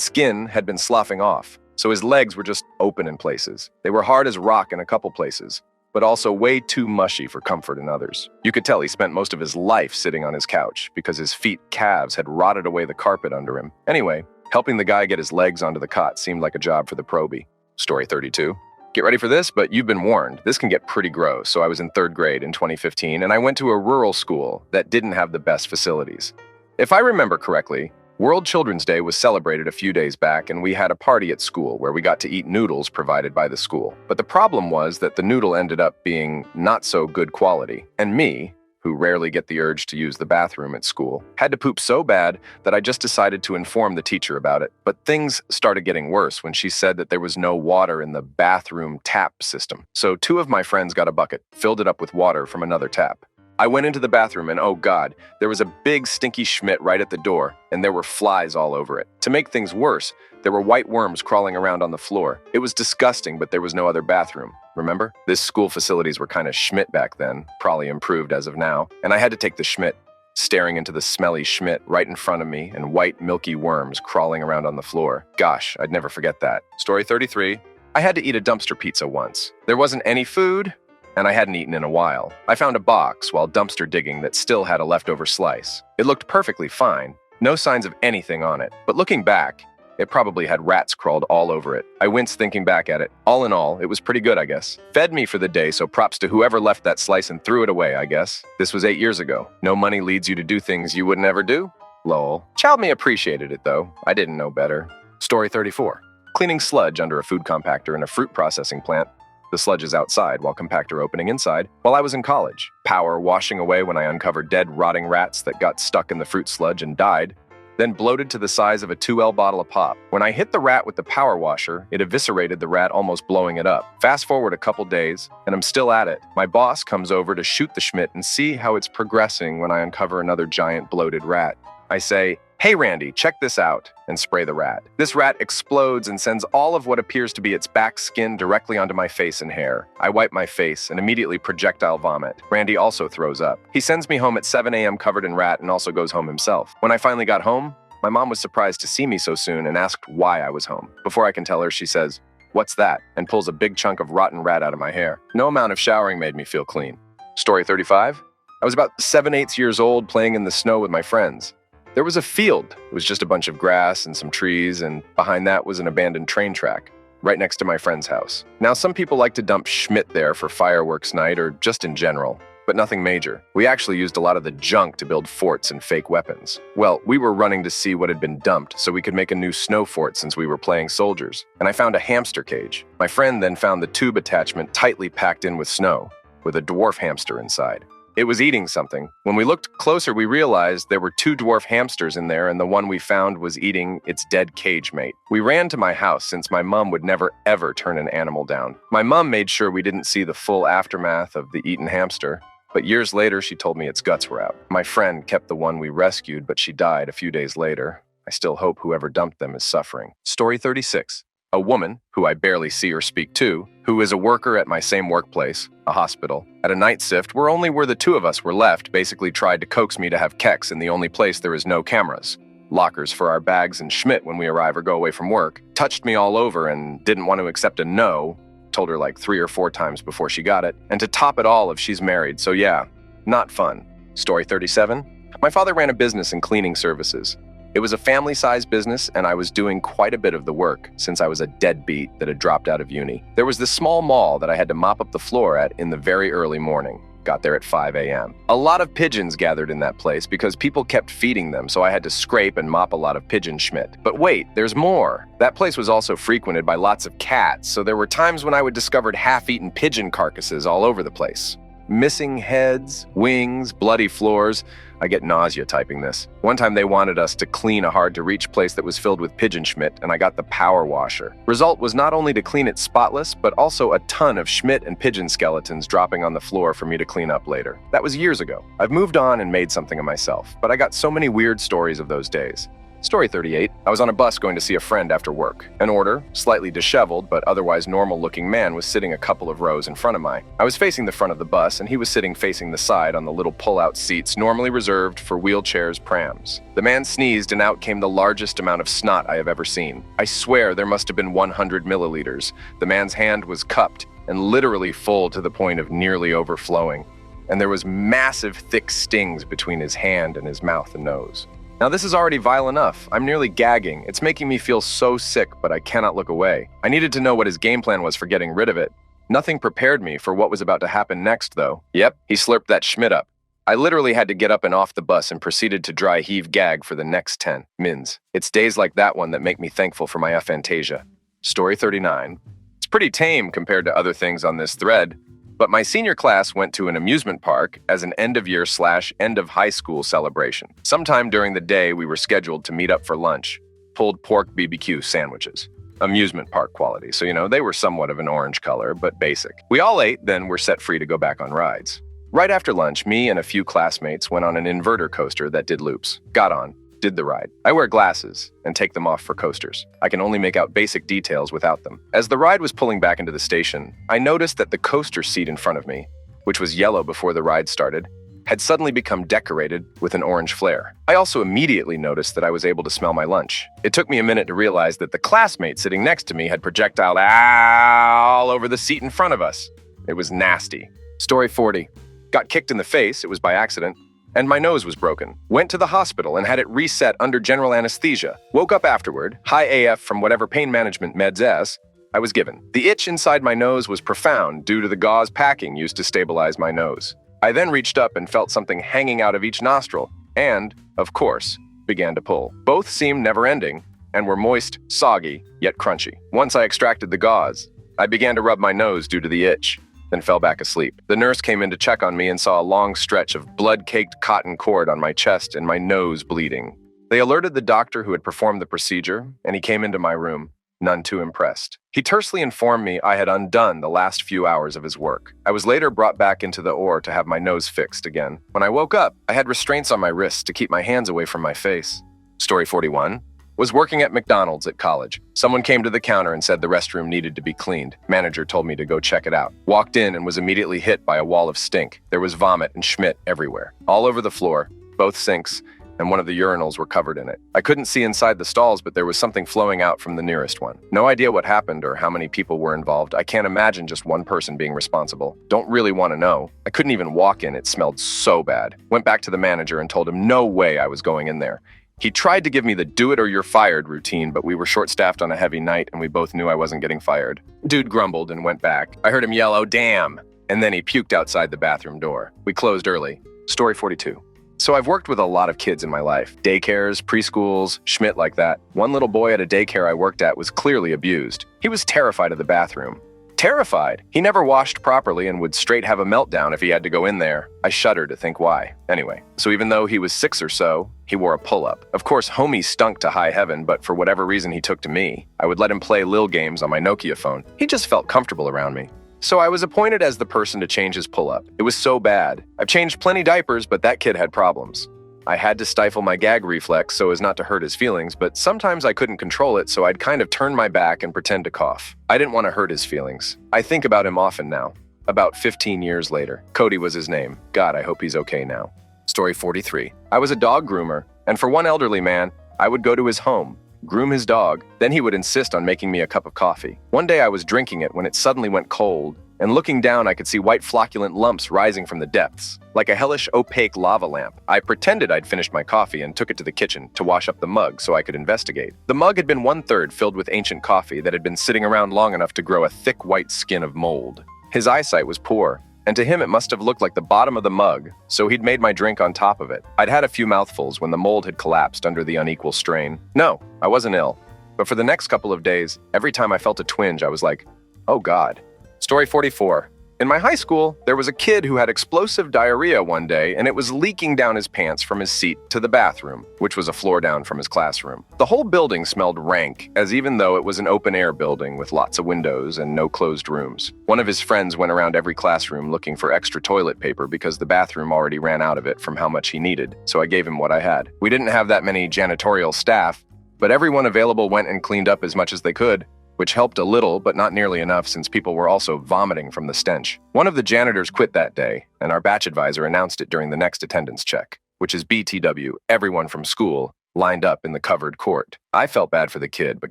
Speaker 1: skin had been sloughing off, so his legs were just open in places. They were hard as rock in a couple places, but also way too mushy for comfort in others. You could tell he spent most of his life sitting on his couch because his feet calves had rotted away the carpet under him. Anyway, helping the guy get his legs onto the cot seemed like a job for the probie. Story 32. Get ready for this, but you've been warned. This can get pretty gross. So I was in 3rd grade in 2015, and I went to a rural school that didn't have the best facilities. If I remember correctly, World Children's Day was celebrated a few days back, and we had a party at school where we got to eat noodles provided by the school. But the problem was that the noodle ended up being not so good quality, and me, who rarely get the urge to use the bathroom at school, had to poop so bad that I just decided to inform the teacher about it. But things started getting worse when she said that there was no water in the bathroom tap system. So 2 of my friends got a bucket, filled it up with water from another tap. I went into the bathroom and oh God, there was a big stinky Schmidt right at the door, and there were flies all over it. To make things worse, there were white worms crawling around on the floor. It was disgusting, but there was no other bathroom. Remember? This school facilities were kind of Schmidt back then, probably improved as of now, and I had to take the Schmidt. staring into the smelly Schmidt right in front of me and white, milky worms crawling around on the floor. Gosh, I'd never forget that. Story 33. I had to eat a dumpster pizza once. There wasn't any food, and I hadn't eaten in a while. I found a box while dumpster digging that still had a leftover slice. It looked perfectly fine, no signs of anything on it. But looking back, it probably had rats crawled all over it. I winced thinking back at it. All in all, it was pretty good, I guess. Fed me for the day, so props to whoever left that slice and threw it away, I guess. This was 8 years ago. No money leads you to do things you wouldn't ever do? Lol. Child me appreciated it, though. I didn't know better. Story 34. Cleaning sludge under a food compactor in a fruit processing plant. The sludge is outside, while compactor opening inside. While I was in college, power washing away when I uncovered dead, rotting rats that got stuck in the fruit sludge and died, then bloated to the size of a 2L bottle of pop. When I hit the rat with the power washer, it eviscerated the rat, almost blowing it up. Fast forward a couple days, and I'm still at it. My boss comes over to shoot the Schmidt and see how it's progressing when I uncover another giant bloated rat. I say, "Hey Randy, check this out," and spray the rat. This rat explodes and sends all of what appears to be its back skin directly onto my face and hair. I wipe my face and immediately projectile vomit. Randy also throws up. He sends me home at 7 a.m. covered in rat and also goes home himself. When I finally got home, my mom was surprised to see me so soon and asked why I was home. Before I can tell her, she says, "What's that?" and pulls a big chunk of rotten rat out of my hair. No amount of showering made me feel clean. Story 35. I was about 7/8 years old playing in the snow with my friends. There was a field. It was just a bunch of grass and some trees, and behind that was an abandoned train track, right next to my friend's house. Now, some people like to dump Schmidt there for fireworks night or just in general, but nothing major. We actually used a lot of the junk to build forts and fake weapons. Well, we were running to see what had been dumped so we could make a new snow fort since we were playing soldiers, and I found a hamster cage. My friend then found the tube attachment tightly packed in with snow, with a dwarf hamster inside. It was eating something. When we looked closer, we realized there were 2 dwarf hamsters in there, and the one we found was eating its dead cage mate. We ran to my house since my mom would never ever turn an animal down. My mom made sure we didn't see the full aftermath of the eaten hamster, but years later she told me its guts were out. My friend kept the one we rescued, but she died a few days later. I still hope whoever dumped them is suffering. Story 36. A woman, who I barely see or speak to, who is a worker at my same workplace, a hospital, at a night shift where only the 2 of us were left, basically tried to coax me to have kex in the only place there is no cameras. Lockers for our bags and Schmidt when we arrive or go away from work, touched me all over and didn't want to accept a no, told her like 3 or 4 times before she got it, and to top it all if she's married, so yeah, not fun. Story 37. My father ran a business in cleaning services. It was a family-sized business, and I was doing quite a bit of the work since I was a deadbeat that had dropped out of uni. There was this small mall that I had to mop up the floor at in the very early morning. Got there at 5 a.m. A lot of pigeons gathered in that place because people kept feeding them, so I had to scrape and mop a lot of pigeon Schmidt. But wait, there's more. That place was also frequented by lots of cats, so there were times when I would discover half-eaten pigeon carcasses all over the place. Missing heads, wings, bloody floors. I get nausea typing this. One time they wanted us to clean a hard-to-reach place that was filled with pigeon Schmidt, and I got the power washer. Result was not only to clean it spotless, but also a ton of Schmidt and pigeon skeletons dropping on the floor for me to clean up later. That was years ago. I've moved on and made something of myself, but I got so many weird stories of those days. Story 38. I was on a bus going to see a friend after work. An older, slightly disheveled, but otherwise normal-looking man was sitting a couple of rows in front of mine. I was facing the front of the bus, and he was sitting facing the side on the little pull-out seats normally reserved for wheelchairs, prams. The man sneezed, and out came the largest amount of snot I have ever seen. I swear there must have been 100 milliliters. The man's hand was cupped and literally full to the point of nearly overflowing. And there was massive, thick stings between his hand and his mouth and nose. Now this is already vile enough. I'm nearly gagging. It's making me feel so sick, but I cannot look away. I needed to know what his game plan was for getting rid of it. Nothing prepared me for what was about to happen next, though. Yep, he slurped that Schmidt up. I literally had to get up and off the bus and proceeded to dry heave gag for the next 10 mins. It's days like that one that make me thankful for my aphantasia. Story 39. It's pretty tame compared to other things on this thread, but my senior class went to an amusement park as an end-of-year/end-of-high-school celebration. Sometime during the day, we were scheduled to meet up for lunch. Pulled pork BBQ sandwiches. Amusement park quality, so they were somewhat of an orange color, but basic. We all ate, then were set free to go back on rides. Right after lunch, me and a few classmates went on an inverter coaster that did loops. Got on. Did the ride. I wear glasses and take them off for coasters. I can only make out basic details without them. As the ride was pulling back into the station, I noticed that the coaster seat in front of me, which was yellow before the ride started, had suddenly become decorated with an orange flare. I also immediately noticed that I was able to smell my lunch. It took me a minute to realize that the classmate sitting next to me had projectiled all over the seat in front of us. It was nasty. Story 40. Got kicked in the face, it was by accident, and my nose was broken. Went to the hospital and had it reset under general anesthesia. Woke up afterward, high AF from whatever pain management meds I was given. The itch inside my nose was profound due to the gauze packing used to stabilize my nose. I then reached up and felt something hanging out of each nostril and, of course, began to pull. Both seemed never-ending and were moist, soggy, yet crunchy. Once I extracted the gauze, I began to rub my nose due to the itch, then fell back asleep. The nurse came in to check on me and saw a long stretch of blood-caked cotton cord on my chest and my nose bleeding. They alerted the doctor who had performed the procedure, and he came into my room, none too impressed. He tersely informed me I had undone the last few hours of his work. I was later brought back into the OR to have my nose fixed again. When I woke up, I had restraints on my wrists to keep my hands away from my face. Story 41. Was working at McDonald's at college. Someone came to the counter and said the restroom needed to be cleaned. Manager told me to go check it out. Walked in and was immediately hit by a wall of stink. There was vomit and schmidt everywhere. All over the floor, both sinks, and one of the urinals were covered in it. I couldn't see inside the stalls, but there was something flowing out from the nearest one. No idea what happened or how many people were involved. I can't imagine just one person being responsible. Don't really want to know. I couldn't even walk in. It smelled so bad. Went back to the manager and told him no way I was going in there. He tried to give me the do it or you're fired routine, but we were short-staffed on a heavy night and we both knew I wasn't getting fired. Dude grumbled and went back. I heard him yell, "Oh, damn!" And then he puked outside the bathroom door. We closed early. Story 42. So I've worked with a lot of kids in my life. Daycares, preschools, schmidt like that. One little boy at a daycare I worked at was clearly abused. He was terrified of the bathroom. Terrified. He never washed properly and would straight have a meltdown if he had to go in there. I shudder to think why. Anyway, so even though he was 6 or so, he wore a pull-up. Of course, homie stunk to high heaven, but for whatever reason he took to me. I would let him play lil games on my Nokia phone. He just felt comfortable around me. So I was appointed as the person to change his pull-up. It was so bad. I've changed plenty diapers, but that kid had problems. I had to stifle my gag reflex so as not to hurt his feelings, but sometimes I couldn't control it, so I'd kind of turn my back and pretend to cough. I didn't want to hurt his feelings. I think about him often now. About 15 years later. Cody was his name. God, I hope he's okay now. Story 43. I was a dog groomer, and for one elderly man, I would go to his home, groom his dog, then he would insist on making me a cup of coffee. One day I was drinking it when it suddenly went cold, and looking down I could see white flocculent lumps rising from the depths, like a hellish opaque lava lamp. I pretended I'd finished my coffee and took it to the kitchen to wash up the mug so I could investigate. The mug had been 1/3 filled with ancient coffee that had been sitting around long enough to grow a thick white skin of mold. His eyesight was poor, and to him it must have looked like the bottom of the mug, so he'd made my drink on top of it. I'd had a few mouthfuls when the mold had collapsed under the unequal strain. No, I wasn't ill, but for the next couple of days, every time I felt a twinge, I was like, oh God. Story 44. In my high school, there was a kid who had explosive diarrhea one day, and it was leaking down his pants from his seat to the bathroom, which was a floor down from his classroom. The whole building smelled rank, as even though it was an open-air building with lots of windows and no closed rooms. One of his friends went around every classroom looking for extra toilet paper because the bathroom already ran out of it from how much he needed, so I gave him what I had. We didn't have that many janitorial staff, but everyone available went and cleaned up as much as they could, which helped a little, but not nearly enough since people were also vomiting from the stench. One of the janitors quit that day, and our batch advisor announced it during the next attendance check, which is BTW, everyone from school, lined up in the covered court. I felt bad for the kid, but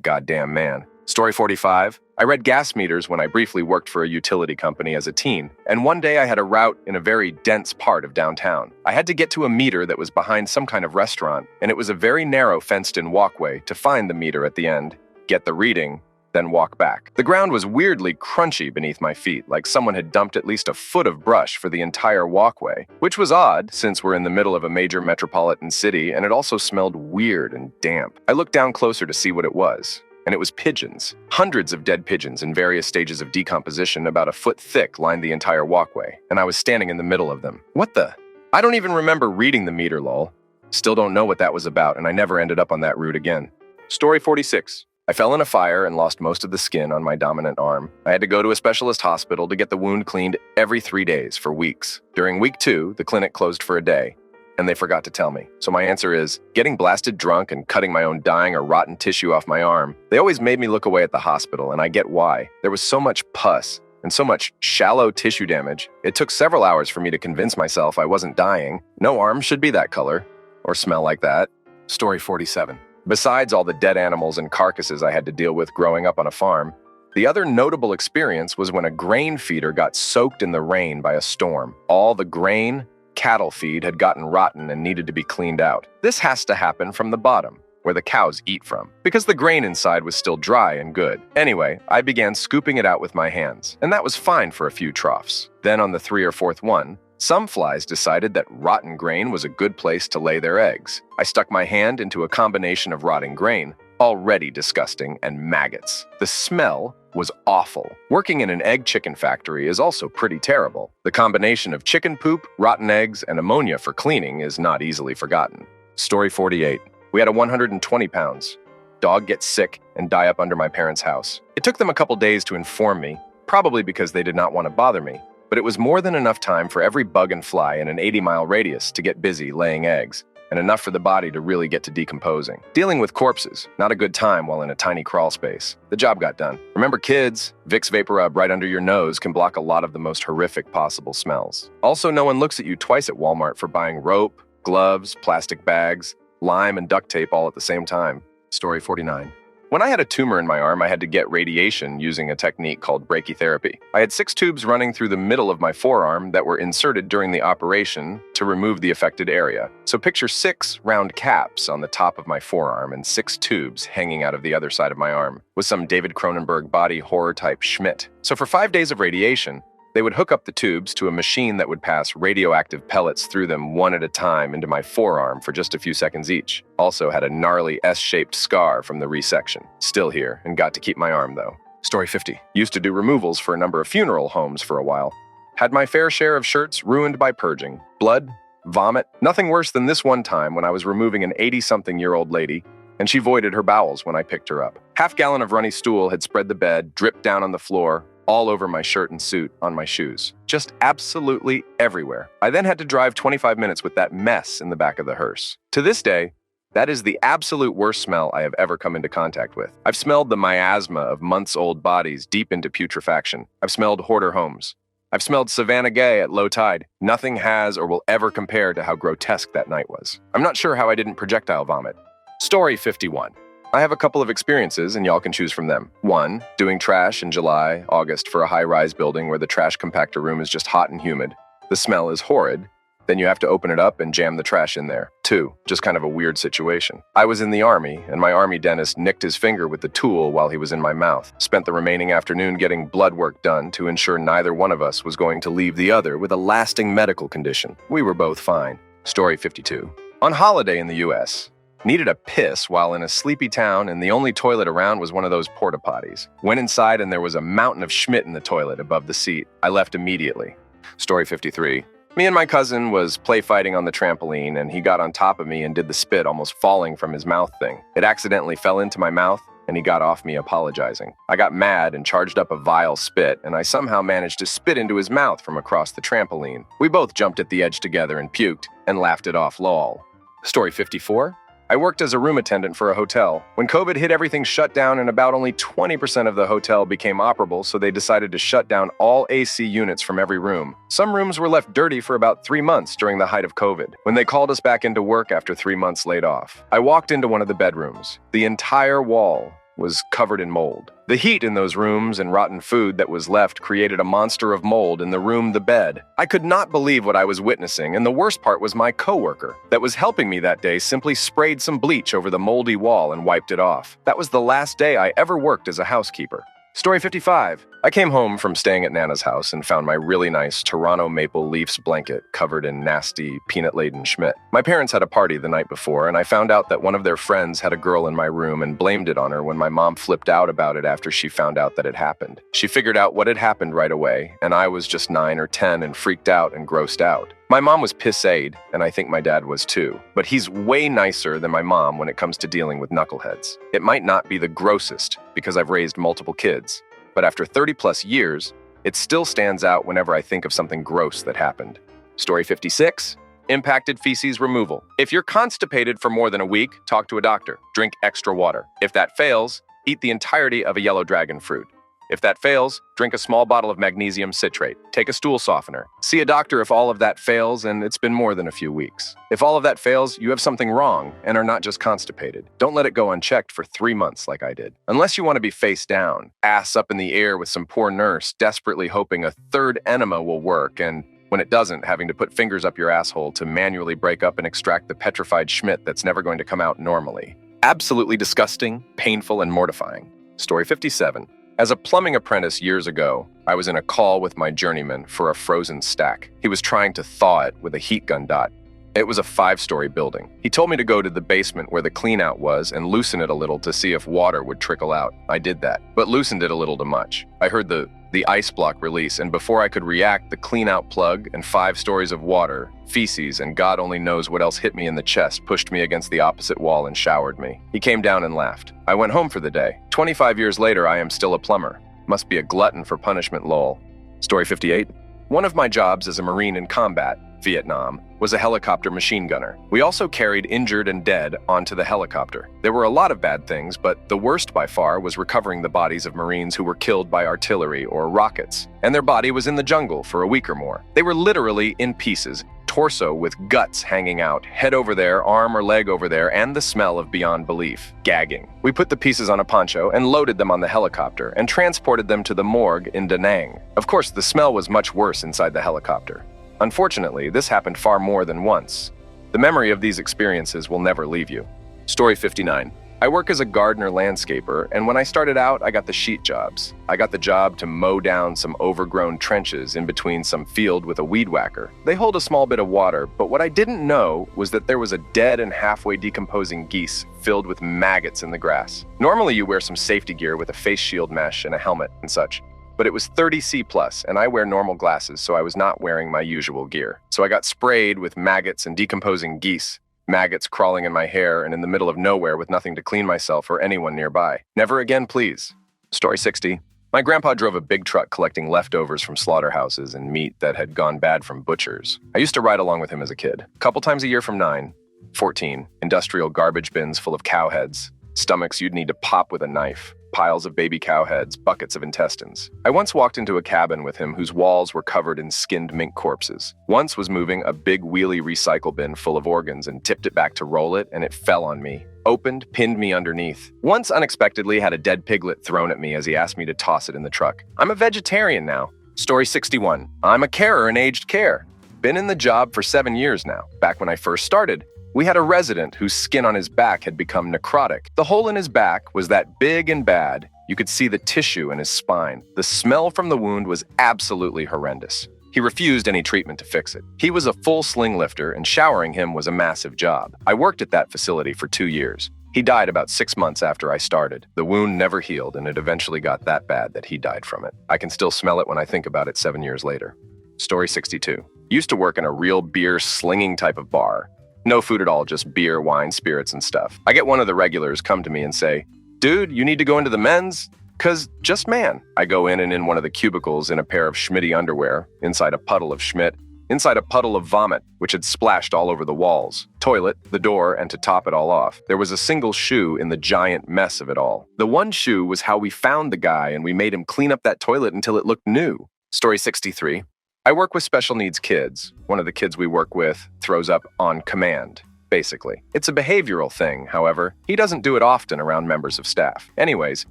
Speaker 1: goddamn man. Story 45. I read gas meters when I briefly worked for a utility company as a teen, and one day I had a route in a very dense part of downtown. I had to get to a meter that was behind some kind of restaurant, and it was a very narrow fenced-in walkway to find the meter at the end, get the reading, then walk back. The ground was weirdly crunchy beneath my feet, like someone had dumped at least a foot of brush for the entire walkway, which was odd since we're in the middle of a major metropolitan city, and it also smelled weird and damp. I looked down closer to see what it was, and it was pigeons. Hundreds of dead pigeons in various stages of decomposition, about a foot thick, lined the entire walkway, and I was standing in the middle of them. What the? I don't even remember reading the meter, lol. Still don't know what that was about, and I never ended up on that route again. Story 46. I fell in a fire and lost most of the skin on my dominant arm. I had to go to a specialist hospital to get the wound cleaned every 3 days for weeks. During week 2, the clinic closed for a day, and they forgot to tell me. So my answer is, getting blasted drunk and cutting my own dying or rotten tissue off my arm. They always made me look away at the hospital, and I get why. There was so much pus, and so much shallow tissue damage, it took several hours for me to convince myself I wasn't dying. No arms should be that color or smell like that. Story 47. Besides all the dead animals and carcasses I had to deal with growing up on a farm, the other notable experience was when a grain feeder got soaked in the rain by a storm. All the grain, cattle feed had gotten rotten and needed to be cleaned out. This has to happen from the bottom, where the cows eat from, because the grain inside was still dry and good. Anyway, I began scooping it out with my hands, and that was fine for a few troughs. Then on the 3rd or 4th one, some flies decided that rotten grain was a good place to lay their eggs. I stuck my hand into a combination of rotting grain, already disgusting, and maggots. The smell was awful. Working in an egg chicken factory is also pretty terrible. The combination of chicken poop, rotten eggs, and ammonia for cleaning is not easily forgotten. Story 48. We had a 120 pounds. Dog gets sick and die up under my parents' house. It took them a couple days to inform me, probably because they did not want to bother me, but it was more than enough time for every bug and fly in an 80-mile radius to get busy laying eggs, and enough for the body to really get to decomposing. Dealing with corpses, not a good time while in a tiny crawl space. The job got done. Remember kids, Vicks VapoRub right under your nose can block a lot of the most horrific possible smells. Also, no one looks at you twice at Walmart for buying rope, gloves, plastic bags, lime, and duct tape all at the same time. Story 49. When I had a tumor in my arm, I had to get radiation using a technique called brachytherapy. I had 6 tubes running through the middle of my forearm that were inserted during the operation to remove the affected area. So picture 6 round caps on the top of my forearm and 6 tubes hanging out of the other side of my arm, with some David Cronenberg body horror type schmidt. So for 5 days of radiation, they would hook up the tubes to a machine that would pass radioactive pellets through them one at a time into my forearm for just a few seconds each. Also had a gnarly S-shaped scar from the resection. Still here, and got to keep my arm though. Story 50. Used to do removals for a number of funeral homes for a while. Had my fair share of shirts ruined by purging. Blood, vomit, nothing worse than this one time when I was removing an 80-something-year-old lady, and she voided her bowels when I picked her up. Half-gallon of runny stool had spread the bed, dripped down on the floor, all over my shirt and suit, on my shoes. Just absolutely everywhere. I then had to drive 25 minutes with that mess in the back of the hearse. To this day, that is the absolute worst smell I have ever come into contact with. I've smelled the miasma of months-old bodies deep into putrefaction. I've smelled hoarder homes. I've smelled Savannah Gay at low tide. Nothing has or will ever compare to how grotesque that night was. I'm not sure how I didn't projectile vomit. Story 51. I have a couple of experiences, and y'all can choose from them. 1, doing trash in July, August for a high-rise building where the trash compactor room is just hot and humid. The smell is horrid. Then you have to open it up and jam the trash in there. 2, just kind of a weird situation. I was in the Army, and my Army dentist nicked his finger with the tool while he was in my mouth. Spent the remaining afternoon getting blood work done to ensure neither one of us was going to leave the other with a lasting medical condition. We were both fine. Story 52. On holiday in the U.S., needed a piss while in a sleepy town, and the only toilet around was one of those porta potties. Went inside and there was a mountain of Schmidt in the toilet above the seat. I left immediately. Story 53. Me and my cousin was play fighting on the trampoline, and he got on top of me and did the spit almost falling from his mouth thing. It accidentally fell into my mouth, and he got off me apologizing. I got mad and charged up a vile spit, and I somehow managed to spit into his mouth from across the trampoline. We both jumped at the edge together and puked and laughed it off lol. Story 54. I worked as a room attendant for a hotel. When COVID hit, everything shut down and about only 20% of the hotel became operable, so they decided to shut down all AC units from every room. Some rooms were left dirty for about 3 months during the height of COVID, when they called us back into work after 3 months laid off. I walked into one of the bedrooms. The entire wall was covered in mold. The heat in those rooms and rotten food that was left created a monster of mold in the room, the bed. I could not believe what I was witnessing, and the worst part was my coworker that was helping me that day simply sprayed some bleach over the moldy wall and wiped it off. That was the last day I ever worked as a housekeeper. Story 55. I came home from staying at Nana's house and found my really nice Toronto Maple Leafs blanket covered in nasty, peanut-laden Schmidt. My parents had a party the night before, and I found out that one of their friends had a girl in my room and blamed it on her when my mom flipped out about it after she found out that it happened. She figured out what had happened right away, and I was just 9 or 10 and freaked out and grossed out. My mom was pissade, and I think my dad was too, but he's way nicer than my mom when it comes to dealing with knuckleheads. It might not be the grossest, because I've raised multiple kids, but after 30-plus years, it still stands out whenever I think of something gross that happened. Story 56. Impacted feces removal. If you're constipated for more than a week, talk to a doctor. Drink extra water. If that fails, eat the entirety of a yellow dragon fruit. If that fails, drink a small bottle of magnesium citrate. Take a stool softener. See a doctor if all of that fails and it's been more than a few weeks. If all of that fails, you have something wrong and are not just constipated. Don't let it go unchecked for 3 months like I did. Unless you want to be face down, ass up in the air with some poor nurse, desperately hoping a third enema will work, and when it doesn't, having to put fingers up your asshole to manually break up and extract the petrified schmidt that's never going to come out normally. Absolutely disgusting, painful, and mortifying. Story 57. As a plumbing apprentice years ago, I was in a call with my journeyman for a frozen stack. He was trying to thaw it with a heat gun dot. It was a 5-story building. He told me to go to the basement where the cleanout was and loosen it a little to see if water would trickle out. I did that, but loosened it a little too much. I heard the ice block release, and before I could react, the cleanout plug and 5 stories of water, feces, and God only knows what else hit me in the chest, pushed me against the opposite wall and showered me. He came down and laughed. I went home for the day. 25 years later, I am still a plumber. Must be a glutton for punishment, lol. Story 58. One of my jobs as a Marine in combat, Vietnam, was a helicopter machine gunner. We also carried injured and dead onto the helicopter. There were a lot of bad things, but the worst by far was recovering the bodies of Marines who were killed by artillery or rockets, and their body was in the jungle for a week or more. They were literally in pieces, torso with guts hanging out, head over there, arm or leg over there, and the smell of beyond belief, gagging. We put the pieces on a poncho and loaded them on the helicopter and transported them to the morgue in Da Nang. Of course, the smell was much worse inside the helicopter. Unfortunately, this happened far more than once. The memory of these experiences will never leave you. Story 59. I work as a gardener landscaper, and when I started out, I got the sheet jobs. I got the job to mow down some overgrown trenches in between some field with a weed whacker. They hold a small bit of water, but what I didn't know was that there was a dead and halfway decomposing geese filled with maggots in the grass. Normally you wear some safety gear with a face shield mesh and a helmet and such. But it was 30°C+, and I wear normal glasses, so I was not wearing my usual gear. So I got sprayed with maggots and decomposing geese, maggots crawling in my hair and in the middle of nowhere with nothing to clean myself or anyone nearby. Never again, please. Story 60. My grandpa drove a big truck collecting leftovers from slaughterhouses and meat that had gone bad from butchers. I used to ride along with him as a kid. A couple times a year from 9, 14, industrial garbage bins full of cow heads, stomachs you'd need to pop with a knife. Piles of baby cow heads, buckets of intestines. I once walked into a cabin with him whose walls were covered in skinned mink corpses. Once was moving a big wheelie recycle bin full of organs and tipped it back to roll it, and it fell on me. Opened, pinned me underneath. Once unexpectedly had a dead piglet thrown at me as he asked me to toss it in the truck. I'm a vegetarian now. Story 61. I'm a carer in aged care. Been in the job for 7 years now. Back when I first started, we had a resident whose skin on his back had become necrotic. The hole in his back was that big and bad, you could see the tissue in his spine. The smell from the wound was absolutely horrendous. He refused any treatment to fix it. He was a full sling lifter, and showering him was a massive job. I worked at that facility for 2 years. He died about 6 months after I started. The wound never healed, and it eventually got that bad that he died from it. I can still smell it when I think about it 7 years later. Story 62. Used to work in a real beer slinging type of bar. No food at all, just beer, wine, spirits, and stuff. I get one of the regulars come to me and say, "Dude, you need to go into the men's? 'Cause just man." I go in and in one of the cubicles in a pair of Schmitty underwear, inside a puddle of Schmidt, inside a puddle of vomit, which had splashed all over the walls, toilet, the door, and to top it all off, there was a single shoe in the giant mess of it all. The one shoe was how we found the guy, and we made him clean up that toilet until it looked new. Story 63. I work with special needs kids. One of the kids we work with throws up on command, basically. It's a behavioral thing, however. He doesn't do it often around members of staff. Anyways,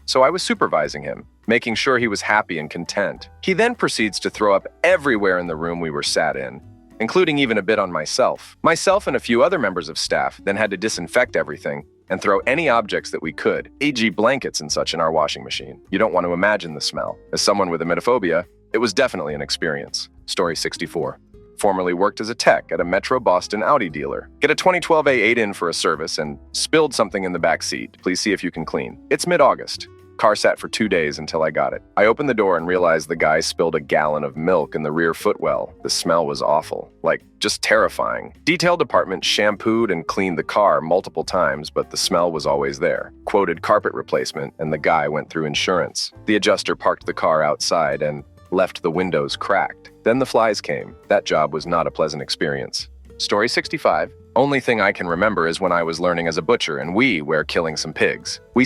Speaker 1: so I was supervising him, making sure he was happy and content. He then proceeds to throw up everywhere in the room we were sat in, including even a bit on myself. Myself and a few other members of staff then had to disinfect everything and throw any objects that we could, e.g. blankets and such, in our washing machine. You don't want to imagine the smell. As someone with emetophobia, it was definitely an experience. Story 64. Formerly worked as a tech at a Metro Boston Audi dealer. Get a 2012 A8 in for a service and spilled something in the back seat. Please see if you can clean. It's mid-August. Car sat for 2 days until I got it. I opened the door and realized the guy spilled a gallon of milk in the rear footwell. The smell was awful. Like, just terrifying. Detail department shampooed and cleaned the car multiple times, but the smell was always there. Quoted carpet replacement, and the guy went through insurance. The adjuster parked the car outside and left the windows cracked. Then the flies came. That job was not a pleasant experience. Story 65. Only thing I can remember is when I was learning as a butcher and we were killing some pigs. We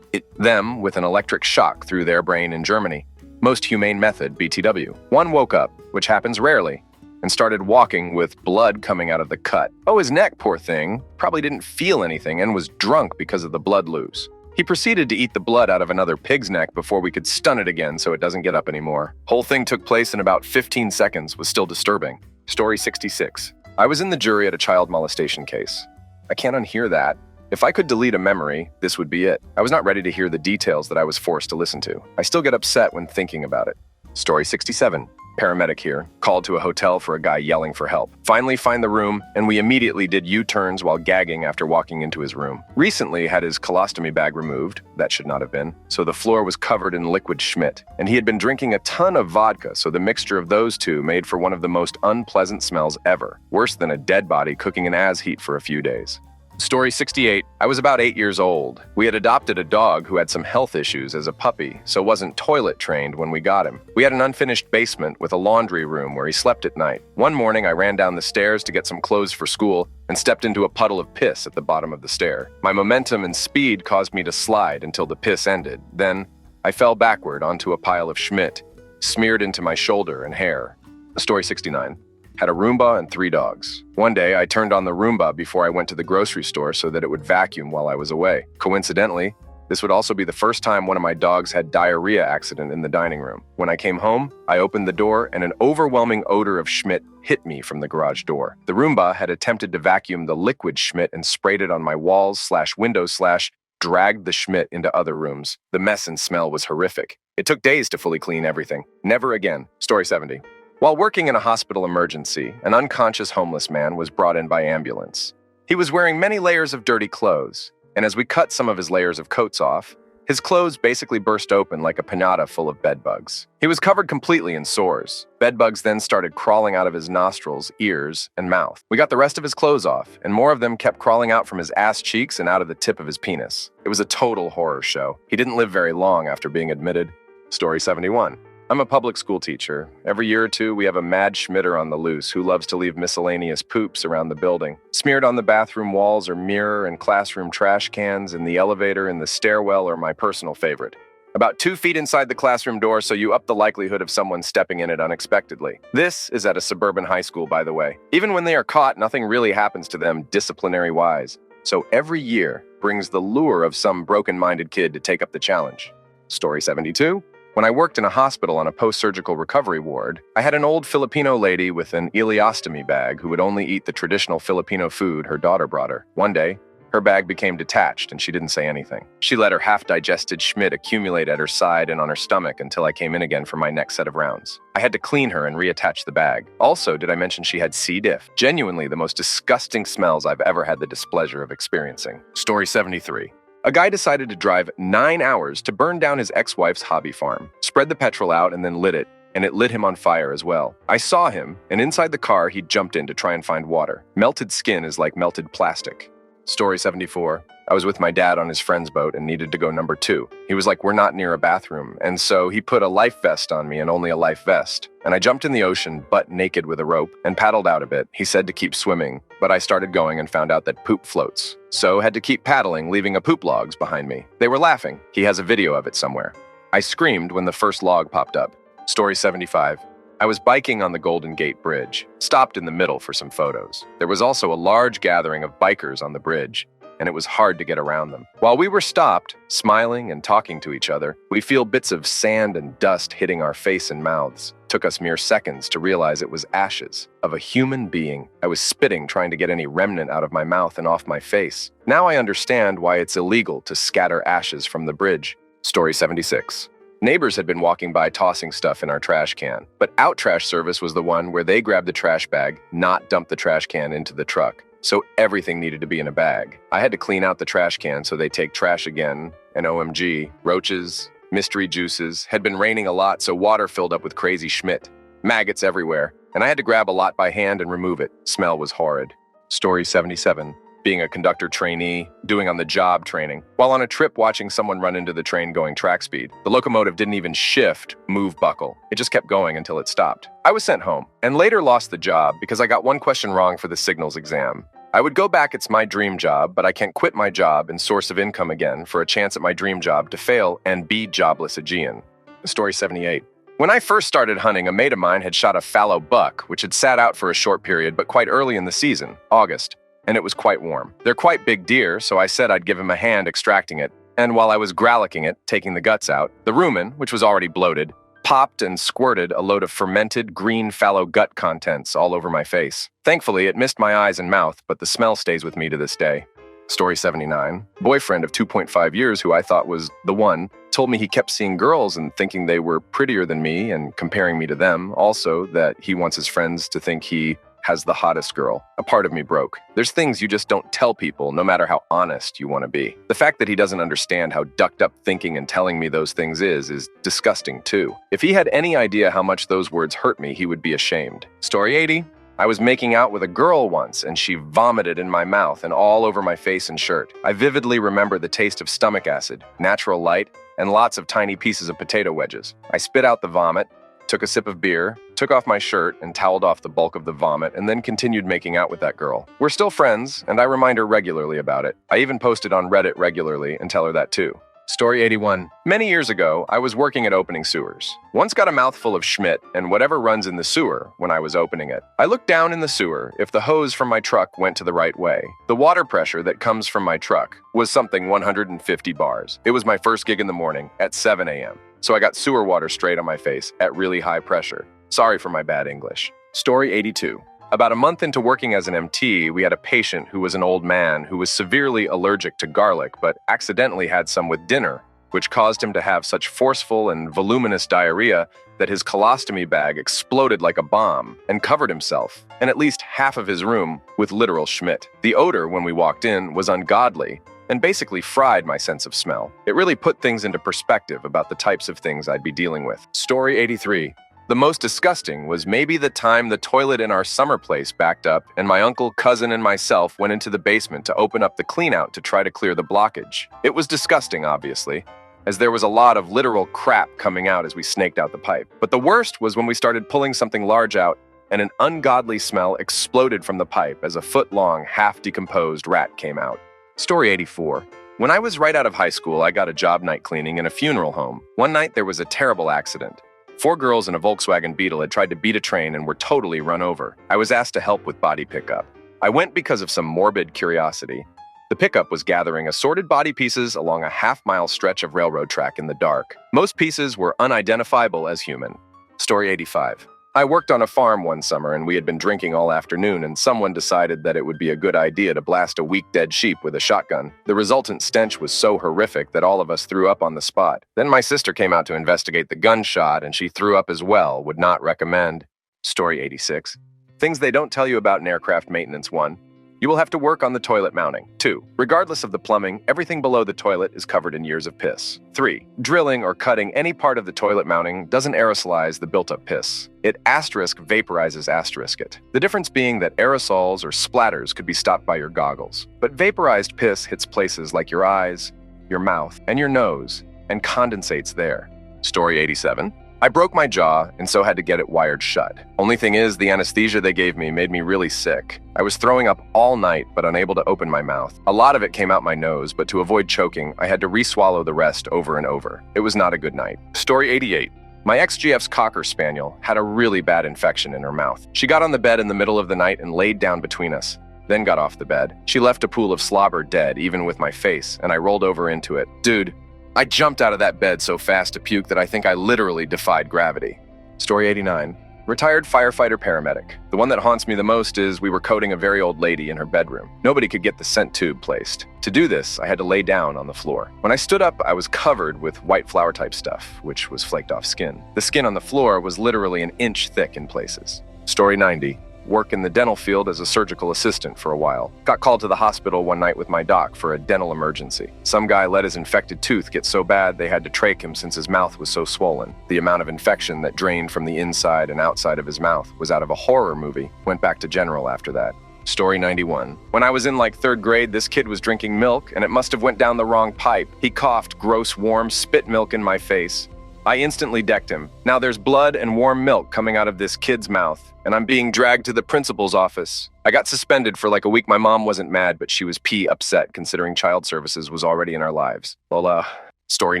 Speaker 1: them with an electric shock through their brain in Germany. Most humane method, BTW. One woke up, which happens rarely, and started walking with blood coming out of the cut. Oh, his neck, poor thing, probably didn't feel anything and was drunk because of the blood loose. He proceeded to eat the blood out of another pig's neck before we could stun it again so it doesn't get up anymore. Whole thing took place in about 15 seconds, was still disturbing. Story 66. I was in the jury at a child molestation case. I can't unhear that. If I could delete a memory, this would be it. I was not ready to hear the details that I was forced to listen to. I still get upset when thinking about it. Story 67. Paramedic here, called to a hotel for a guy yelling for help. Finally find the room, and we immediately did U-turns while gagging after walking into his room. Recently had his colostomy bag removed, that should not have been, so the floor was covered in liquid Schmidt, and he had been drinking a ton of vodka, so the mixture of those two made for one of the most unpleasant smells ever, worse than a dead body cooking in as heat for a few days. Story 68. I was about 8 years old. We had adopted a dog who had some health issues as a puppy, so wasn't toilet trained when we got him. We had an unfinished basement with a laundry room where he slept at night. One morning, I ran down the stairs to get some clothes for school and stepped into a puddle of piss at the bottom of the stair. My momentum and speed caused me to slide until the piss ended. Then, I fell backward onto a pile of Schmidt, smeared into my shoulder and hair. Story 69. Had a Roomba and 3 dogs. One day, I turned on the Roomba before I went to the grocery store so that it would vacuum while I was away. Coincidentally, this would also be the first time one of my dogs had diarrhea accident in the dining room. When I came home, I opened the door and an overwhelming odor of Schmidt hit me from the garage door. The Roomba had attempted to vacuum the liquid Schmidt and sprayed it on my walls/windows/ dragged the Schmidt into other rooms. The mess and smell was horrific. It took days to fully clean everything. Never again. Story 70. While working in a hospital emergency, an unconscious homeless man was brought in by ambulance. He was wearing many layers of dirty clothes, and as we cut some of his layers of coats off, his clothes basically burst open like a piñata full of bedbugs. He was covered completely in sores. Bedbugs then started crawling out of his nostrils, ears, and mouth. We got the rest of his clothes off, and more of them kept crawling out from his ass cheeks and out of the tip of his penis. It was a total horror show. He didn't live very long after being admitted. Story 71. I'm a public school teacher. Every year or two, we have a mad schmitter on the loose who loves to leave miscellaneous poops around the building. Smeared on the bathroom walls or mirror and classroom trash cans, in the elevator, in the stairwell, are my personal favorite. About 2 feet inside the classroom door, so you up the likelihood of someone stepping in it unexpectedly. This is at a suburban high school, by the way. Even when they are caught, nothing really happens to them disciplinary-wise. So every year brings the lure of some broken-minded kid to take up the challenge. Story 72. When I worked in a hospital on a post-surgical recovery ward, I had an old Filipino lady with an ileostomy bag who would only eat the traditional Filipino food her daughter brought her. One day, her bag became detached and she didn't say anything. She let her half-digested Schmidt accumulate at her side and on her stomach until I came in again for my next set of rounds. I had to clean her and reattach the bag. Also, did I mention she had C. diff? Genuinely the most disgusting smells I've ever had the displeasure of experiencing. Story 73. A guy decided to drive 9 hours to burn down his ex-wife's hobby farm, spread the petrol out, and then lit it, and it lit him on fire as well. I saw him, and inside the car, he jumped in to try and find water. Melted skin is like melted plastic. Story 74. I was with my dad on his friend's boat and needed to go number 2. He was like, we're not near a bathroom, and so he put a life vest on me and only a life vest. And I jumped in the ocean butt naked with a rope and paddled out a bit. He said to keep swimming, but I started going and found out that poop floats. So had to keep paddling, leaving a poop logs behind me. They were laughing. He has a video of it somewhere. I screamed when the first log popped up. Story 75. I was biking on the Golden Gate Bridge, stopped in the middle for some photos. There was also a large gathering of bikers on the bridge, and it was hard to get around them. While we were stopped, smiling and talking to each other, we feel bits of sand and dust hitting our face and mouths. Took us mere seconds to realize it was ashes of a human being. I was spitting, trying to get any remnant out of my mouth and off my face. Now I understand why it's illegal to scatter ashes from the bridge. Story 76. Neighbors had been walking by tossing stuff in our trash can, but Out Trash Service was the one where they grabbed the trash bag, not dump the trash can into the truck. So everything needed to be in a bag. I had to clean out the trash can so they take trash again, and OMG, roaches, mystery juices, had been raining a lot so water filled up with crazy Schmidt. Maggots everywhere, and I had to grab a lot by hand and remove it. Smell was horrid. Story 77. Being a conductor trainee, doing on-the-job training, while on a trip watching someone run into the train going track speed. The locomotive didn't even shift, move buckle. It just kept going until it stopped. I was sent home, and later lost the job because I got one question wrong for the signals exam. I would go back, it's my dream job, but I can't quit my job and source of income again for a chance at my dream job to fail and be jobless Aegean. Story 78. When I first started hunting, a mate of mine had shot a fallow buck, which had sat out for a short period, but quite early in the season, August, and it was quite warm. They're quite big deer, so I said I'd give him a hand extracting it, and while I was grallicking it, taking the guts out, the rumen, which was already bloated, popped and squirted a load of fermented green fallow gut contents all over my face. Thankfully, it missed my eyes and mouth, but the smell stays with me to this day. Story 79. Boyfriend of 2.5 years, who I thought was the one, told me he kept seeing girls and thinking they were prettier than me and comparing me to them. Also, that he wants his friends to think he has the hottest girl. A part of me broke. There's things you just don't tell people, no matter how honest you want to be. The fact that he doesn't understand how ducked up thinking and telling me those things is disgusting too. If he had any idea how much those words hurt me, he would be ashamed. Story 80. I was making out with a girl once, and she vomited in my mouth and all over my face and shirt. I vividly remember the taste of stomach acid, natural light, and lots of tiny pieces of potato wedges. I spit out the vomit, took a sip of beer, took off my shirt and toweled off the bulk of the vomit, and then continued making out with that girl. We're still friends, and I remind her regularly about it. I even post it on Reddit regularly and tell her that too. Story 81. Many years ago, I was working at opening sewers. Once got a mouthful of Schmidt and whatever runs in the sewer when I was opening it. I looked down in the sewer if the hose from my truck went to the right way. The water pressure that comes from my truck was something 150 bars. It was my first gig in the morning at 7 a.m. So I got sewer water straight on my face at really high pressure. Sorry for my bad English. Story 82. About a month into working as an MT, we had a patient who was an old man who was severely allergic to garlic, but accidentally had some with dinner, which caused him to have such forceful and voluminous diarrhea that his colostomy bag exploded like a bomb and covered himself, and at least half of his room, with literal Schmidt. The odor, when we walked in, was ungodly, and basically fried my sense of smell. It really put things into perspective about the types of things I'd be dealing with. Story 83. The most disgusting was maybe the time the toilet in our summer place backed up and my uncle, cousin, and myself went into the basement to open up the cleanout to try to clear the blockage. It was disgusting, obviously, as there was a lot of literal crap coming out as we snaked out the pipe. But the worst was when we started pulling something large out and an ungodly smell exploded from the pipe as a foot-long, half-decomposed rat came out. Story 84. When I was right out of high school, I got a job night cleaning in a funeral home. One night there was a terrible accident. 4 girls in a Volkswagen Beetle had tried to beat a train and were totally run over. I was asked to help with body pickup. I went because of some morbid curiosity. The pickup was gathering assorted body pieces along a half-mile stretch of railroad track in the dark. Most pieces were unidentifiable as human. Story 85. I worked on a farm one summer and we had been drinking all afternoon and someone decided that it would be a good idea to blast a weak dead sheep with a shotgun. The resultant stench was so horrific that all of us threw up on the spot. Then my sister came out to investigate the gunshot and she threw up as well, would not recommend. Story 86. Things they don't tell you about in aircraft maintenance. 1. You will have to work on the toilet mounting. 2. Regardless of the plumbing, everything below the toilet is covered in years of piss. 3. Drilling or cutting any part of the toilet mounting doesn't aerosolize the built-up piss. It vaporizes it. The difference being that aerosols or splatters could be stopped by your goggles. But vaporized piss hits places like your eyes, your mouth, and your nose, and condensates there. Story 87. I broke my jaw and so had to get it wired shut. Only thing is, the anesthesia they gave me made me really sick. I was throwing up all night but unable to open my mouth. A lot of it came out my nose, but to avoid choking, I had to re-swallow the rest over and over. It was not a good night. Story 88. My ex-GF's Cocker Spaniel had a really bad infection in her mouth. She got on the bed in the middle of the night and laid down between us, then got off the bed. She left a pool of slobber dead, even with my face, and I rolled over into it. Dude, I jumped out of that bed so fast to puke that I think I literally defied gravity. Story 89. Retired firefighter paramedic. The one that haunts me the most is we were coating a very old lady in her bedroom. Nobody could get the scent tube placed. To do this, I had to lay down on the floor. When I stood up, I was covered with white flour type stuff, which was flaked off skin. The skin on the floor was literally an inch thick in places. Story 90. Work in the dental field as a surgical assistant for a while. Got called to the hospital one night with my doc for a dental emergency. Some guy let his infected tooth get so bad they had to trach him since his mouth was so swollen. The amount of infection that drained from the inside and outside of his mouth was out of a horror movie. Went back to general after that. Story 91. When I was in like 3rd grade, this kid was drinking milk and it must have went down the wrong pipe. He coughed gross, warm spit milk in my face. I instantly decked him. Now there's blood and warm milk coming out of this kid's mouth, and I'm being dragged to the principal's office. I got suspended for like a week. My mom wasn't mad, but she was upset considering child services was already in our lives. Well, story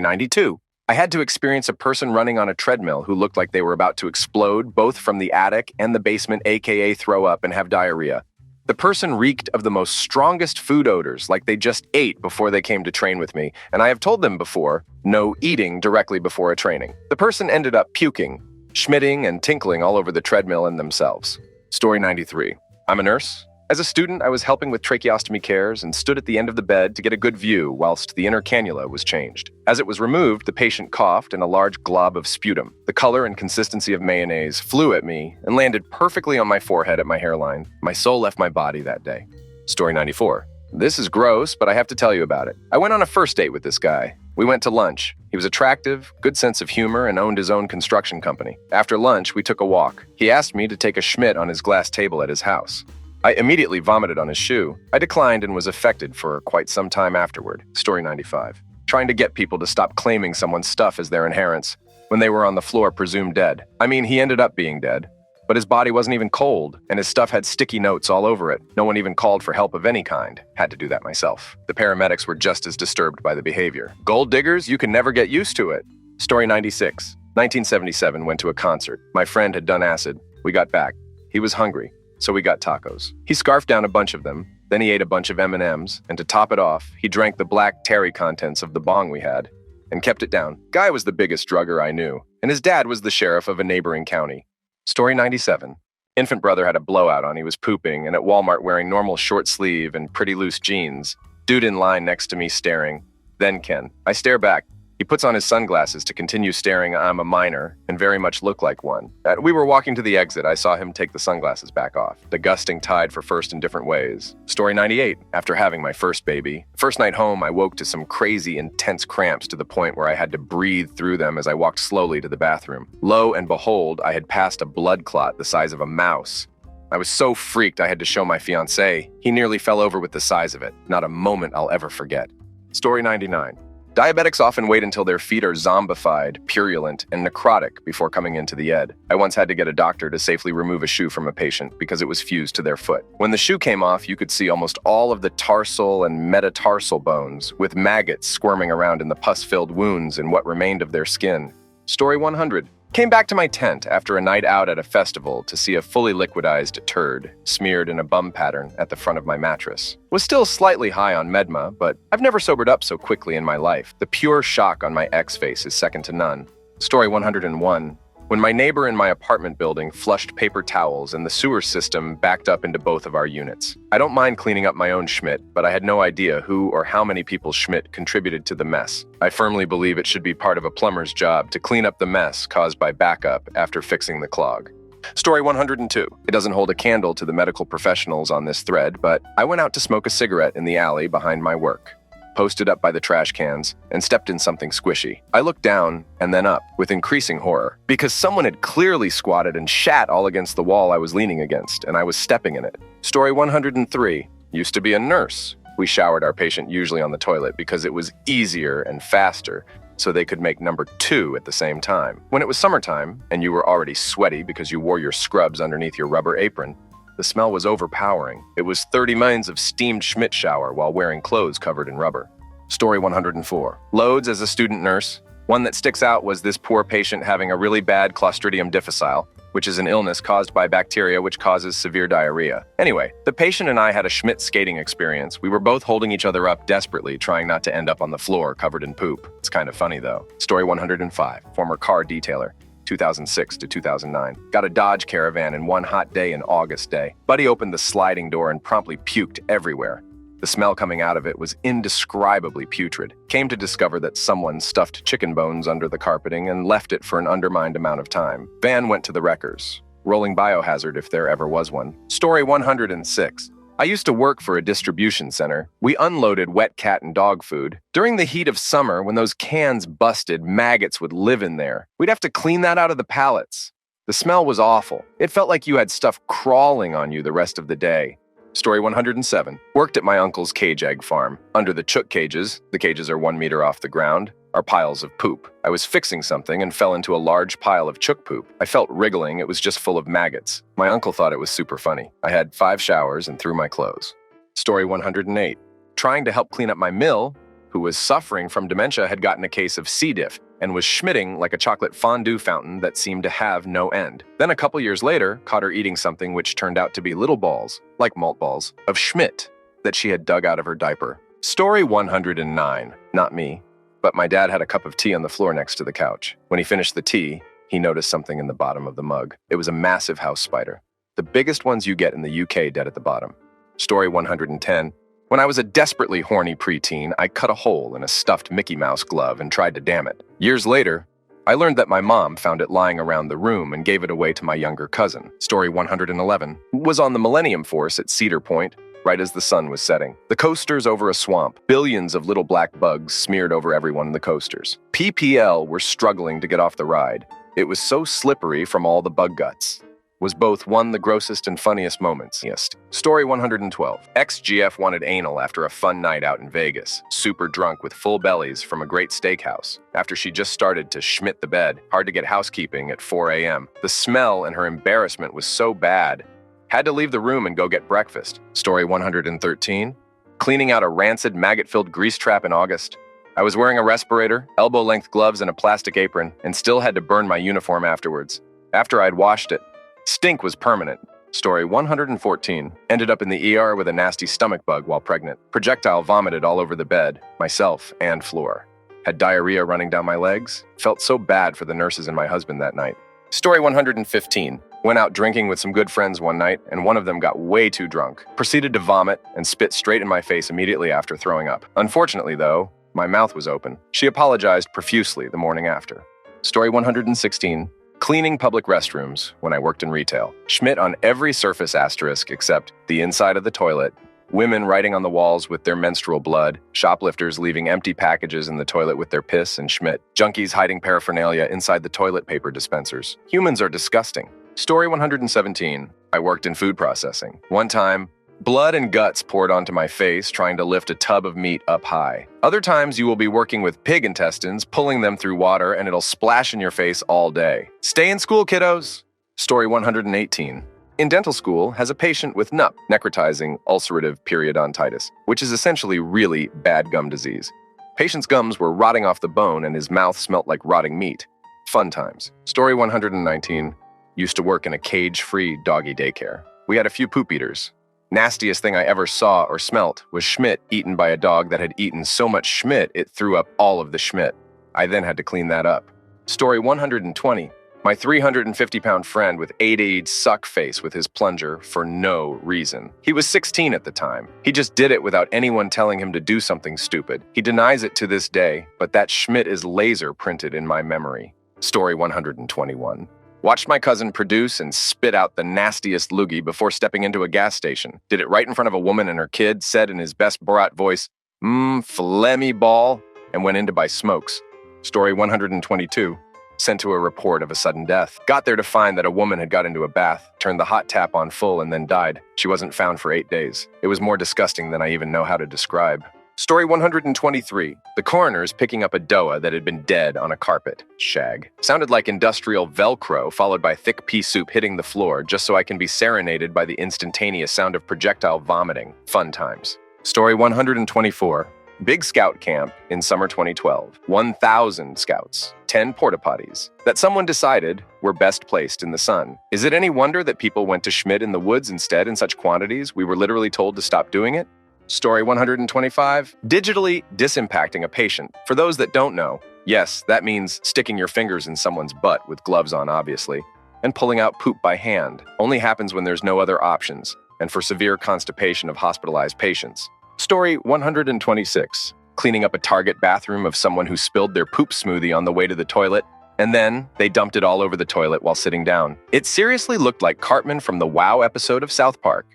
Speaker 1: 92. I had to experience a person running on a treadmill who looked like they were about to explode, both from the attic and the basement, aka throw up and have diarrhea. The person reeked of the most strongest food odors, like they just ate before they came to train with me, and I have told them before, no eating directly before a training. The person ended up puking, schmitting, and tinkling all over the treadmill and themselves. Story 93. I'm a nurse. As a student, I was helping with tracheostomy cares and stood at the end of the bed to get a good view whilst the inner cannula was changed. As it was removed, the patient coughed and a large glob of sputum. The color and consistency of mayonnaise flew at me and landed perfectly on my forehead at my hairline. My soul left my body that day. Story 94. This is gross, but I have to tell you about it. I went on a first date with this guy. We went to lunch. He was attractive, good sense of humor, and owned his own construction company. After lunch, we took a walk. He asked me to take a schmidt on his glass table at his house. I immediately vomited on his shoe. I declined and was affected for quite some time afterward. Story 95. Trying to get people to stop claiming someone's stuff as their inheritance when they were on the floor presumed dead. I mean, he ended up being dead, but his body wasn't even cold, and his stuff had sticky notes all over it. No one even called for help of any kind. Had to do that myself. The paramedics were just as disturbed by the behavior. Gold diggers, you can never get used to it. Story 96. 1977, went to a concert. My friend had done acid. We got back. He was hungry, so we got tacos. He scarfed down a bunch of them, then he ate a bunch of M&Ms, and to top it off, he drank the black terry contents of the bong we had, and kept it down. Guy was the biggest drugger I knew, and his dad was the sheriff of a neighboring county. Story 97. Infant brother had a blowout on. He was pooping, and at Walmart wearing normal short sleeve and pretty loose jeans. Dude in line next to me staring. Then Ken. I stare back. He puts on his sunglasses to continue staring. I'm a minor, and very much look like one. We were walking to the exit. I saw him take the sunglasses back off. The gusting tied for first in different ways. Story 98. After having my first baby. First night home, I woke to some crazy, intense cramps to the point where I had to breathe through them as I walked slowly to the bathroom. Lo and behold, I had passed a blood clot the size of a mouse. I was so freaked I had to show my fiancé. He nearly fell over with the size of it. Not a moment I'll ever forget. Story 99. Diabetics often wait until their feet are zombified, purulent, and necrotic before coming into the ED. I once had to get a doctor to safely remove a shoe from a patient because it was fused to their foot. When the shoe came off, you could see almost all of the tarsal and metatarsal bones, with maggots squirming around in the pus-filled wounds and what remained of their skin. Story 100. Came back to my tent after a night out at a festival to see a fully liquidized turd smeared in a bum pattern at the front of my mattress. Was still slightly high on Medma, but I've never sobered up so quickly in my life. The pure shock on my ex face is second to none. Story 101. When my neighbor in my apartment building flushed paper towels and the sewer system backed up into both of our units. I don't mind cleaning up my own schmidt, but I had no idea who or how many people's schmidt contributed to the mess. I firmly believe it should be part of a plumber's job to clean up the mess caused by backup after fixing the clog. Story 102. It doesn't hold a candle to the medical professionals on this thread, but I went out to smoke a cigarette in the alley behind my work. Posted up by the trash cans, and stepped in something squishy. I looked down and then up with increasing horror because someone had clearly squatted and shat all against the wall I was leaning against, and I was stepping in it. Story 103. Used to be a nurse. We showered our patient usually on the toilet because it was easier and faster, so they could make number 2 at the same time. When it was summertime, and you were already sweaty because you wore your scrubs underneath your rubber apron, the smell was overpowering. It was 30 minutes of steamed Schmidt shower while wearing clothes covered in rubber. Story 104. Loads as a student nurse. One that sticks out was this poor patient having a really bad Clostridium difficile, which is an illness caused by bacteria which causes severe diarrhea. Anyway, the patient and I had a Schmidt skating experience. We were both holding each other up desperately, trying not to end up on the floor covered in poop. It's kind of funny though. Story 105. Former car detailer. 2006 to 2009. Got a Dodge Caravan in one hot day in August day. Buddy opened the sliding door and promptly puked everywhere. The smell coming out of it was indescribably putrid. Came to discover that someone stuffed chicken bones under the carpeting and left it for an undermined amount of time. Van went to the wreckers. Rolling biohazard if there ever was one. Story 106. I used to work for a distribution center. We unloaded wet cat and dog food. During the heat of summer, when those cans busted, maggots would live in there. We'd have to clean that out of the pallets. The smell was awful. It felt like you had stuff crawling on you the rest of the day. Story 107. Worked at my uncle's cage egg farm. Under the chook cages, the cages are 1 meter off the ground, are piles of poop. I was fixing something and fell into a large pile of chook poop. I felt wriggling. It was just full of maggots. My uncle thought it was super funny. I had 5 showers and threw my clothes. Story 108. Trying to help clean up my mill, who was suffering from dementia, had gotten a case of C. diff and was schmitting like a chocolate fondue fountain that seemed to have no end. Then a couple years later, caught her eating something which turned out to be little balls, like malt balls, of schmidt that she had dug out of her diaper. Story 109. Not me, but my dad had a cup of tea on the floor next to the couch. When he finished the tea, he noticed something in the bottom of the mug. It was a massive house spider, the biggest ones you get in the UK, dead at the bottom. Story 110. When I was a desperately horny preteen, I cut a hole in a stuffed Mickey Mouse glove and tried to dam it. Years later, I learned that my mom found it lying around the room and gave it away to my younger cousin. Story 111 was on the Millennium Force at Cedar Point, right as the sun was setting. The coasters over a swamp, billions of little black bugs smeared over everyone in the coasters. PPL were struggling to get off the ride. It was so slippery from all the bug guts. Was both the grossest and funniest moments. Yes. Story 112. Ex-GF wanted anal after a fun night out in Vegas, super drunk with full bellies from a great steakhouse. After she just started to schmidt the bed, hard to get housekeeping at 4 a.m. The smell and her embarrassment was so bad, had to leave the room and go get breakfast. Story 113. Cleaning out a rancid, maggot-filled grease trap in August. I was wearing a respirator, elbow-length gloves, and a plastic apron, and still had to burn my uniform afterwards. After I'd washed it, stink was permanent. Story 114. Ended up in the ER with a nasty stomach bug while pregnant. Projectile vomited all over the bed, myself, and floor. Had diarrhea running down my legs. Felt so bad for the nurses and my husband that night. Story 115. Went out drinking with some good friends one night, and one of them got way too drunk. Proceeded to vomit and spit straight in my face immediately after throwing up. Unfortunately, though, my mouth was open. She apologized profusely the morning after. Story 116. Cleaning public restrooms when I worked in retail. Schmidt on every surface asterisk except the inside of the toilet, women writing on the walls with their menstrual blood, shoplifters leaving empty packages in the toilet with their piss and Schmidt, junkies hiding paraphernalia inside the toilet paper dispensers. Humans are disgusting. Story 117. I worked in food processing. One time, blood and guts poured onto my face trying to lift a tub of meat up high. Other times you will be working with pig intestines, pulling them through water, and it'll splash in your face all day. Stay in school, kiddos! Story 118. In dental school, has a patient with NUP, necrotizing ulcerative periodontitis, which is essentially really bad gum disease. Patient's gums were rotting off the bone and his mouth smelt like rotting meat. Fun times. Story 119. Used to work in a cage-free doggy daycare. We had a few poop eaters. Nastiest thing I ever saw or smelt was Schmidt eaten by a dog that had eaten so much Schmidt it threw up all of the Schmidt. I then had to clean that up. Story 120. My 350-pound friend with ADHD suck face with his plunger for no reason. He was 16 at the time. He just did it without anyone telling him to do something stupid. He denies it to this day, but that Schmidt is laser printed in my memory. Story 121. Watched my cousin produce and spit out the nastiest loogie before stepping into a gas station. Did it right in front of a woman and her kid, said in his best Borat voice, phlegmy ball, and went in to buy smokes. Story 122. Sent to a report of a sudden death. Got there to find that a woman had got into a bath, turned the hot tap on full, and then died. She wasn't found for 8 days. It was more disgusting than I even know how to describe. Story 123. The coroner's picking up a doa that had been dead on a carpet. Shag. Sounded like industrial Velcro followed by thick pea soup hitting the floor just so I can be serenaded by the instantaneous sound of projectile vomiting. Fun times. Story 124. Big scout camp in summer 2012. 1,000 scouts. 10 porta potties that someone decided were best placed in the sun. Is it any wonder that people went to Schmidt in the woods instead in such quantities? We were literally told to stop doing it. Story 125. Digitally disimpacting a patient. For those that don't know, yes, that means sticking your fingers in someone's butt with gloves on, obviously, and pulling out poop by hand. Only happens when there's no other options, and for severe constipation of hospitalized patients. Story 126. Cleaning up a Target bathroom of someone who spilled their poop smoothie on the way to the toilet, and then they dumped it all over the toilet while sitting down. It seriously looked like Cartman from the WoW episode of South Park.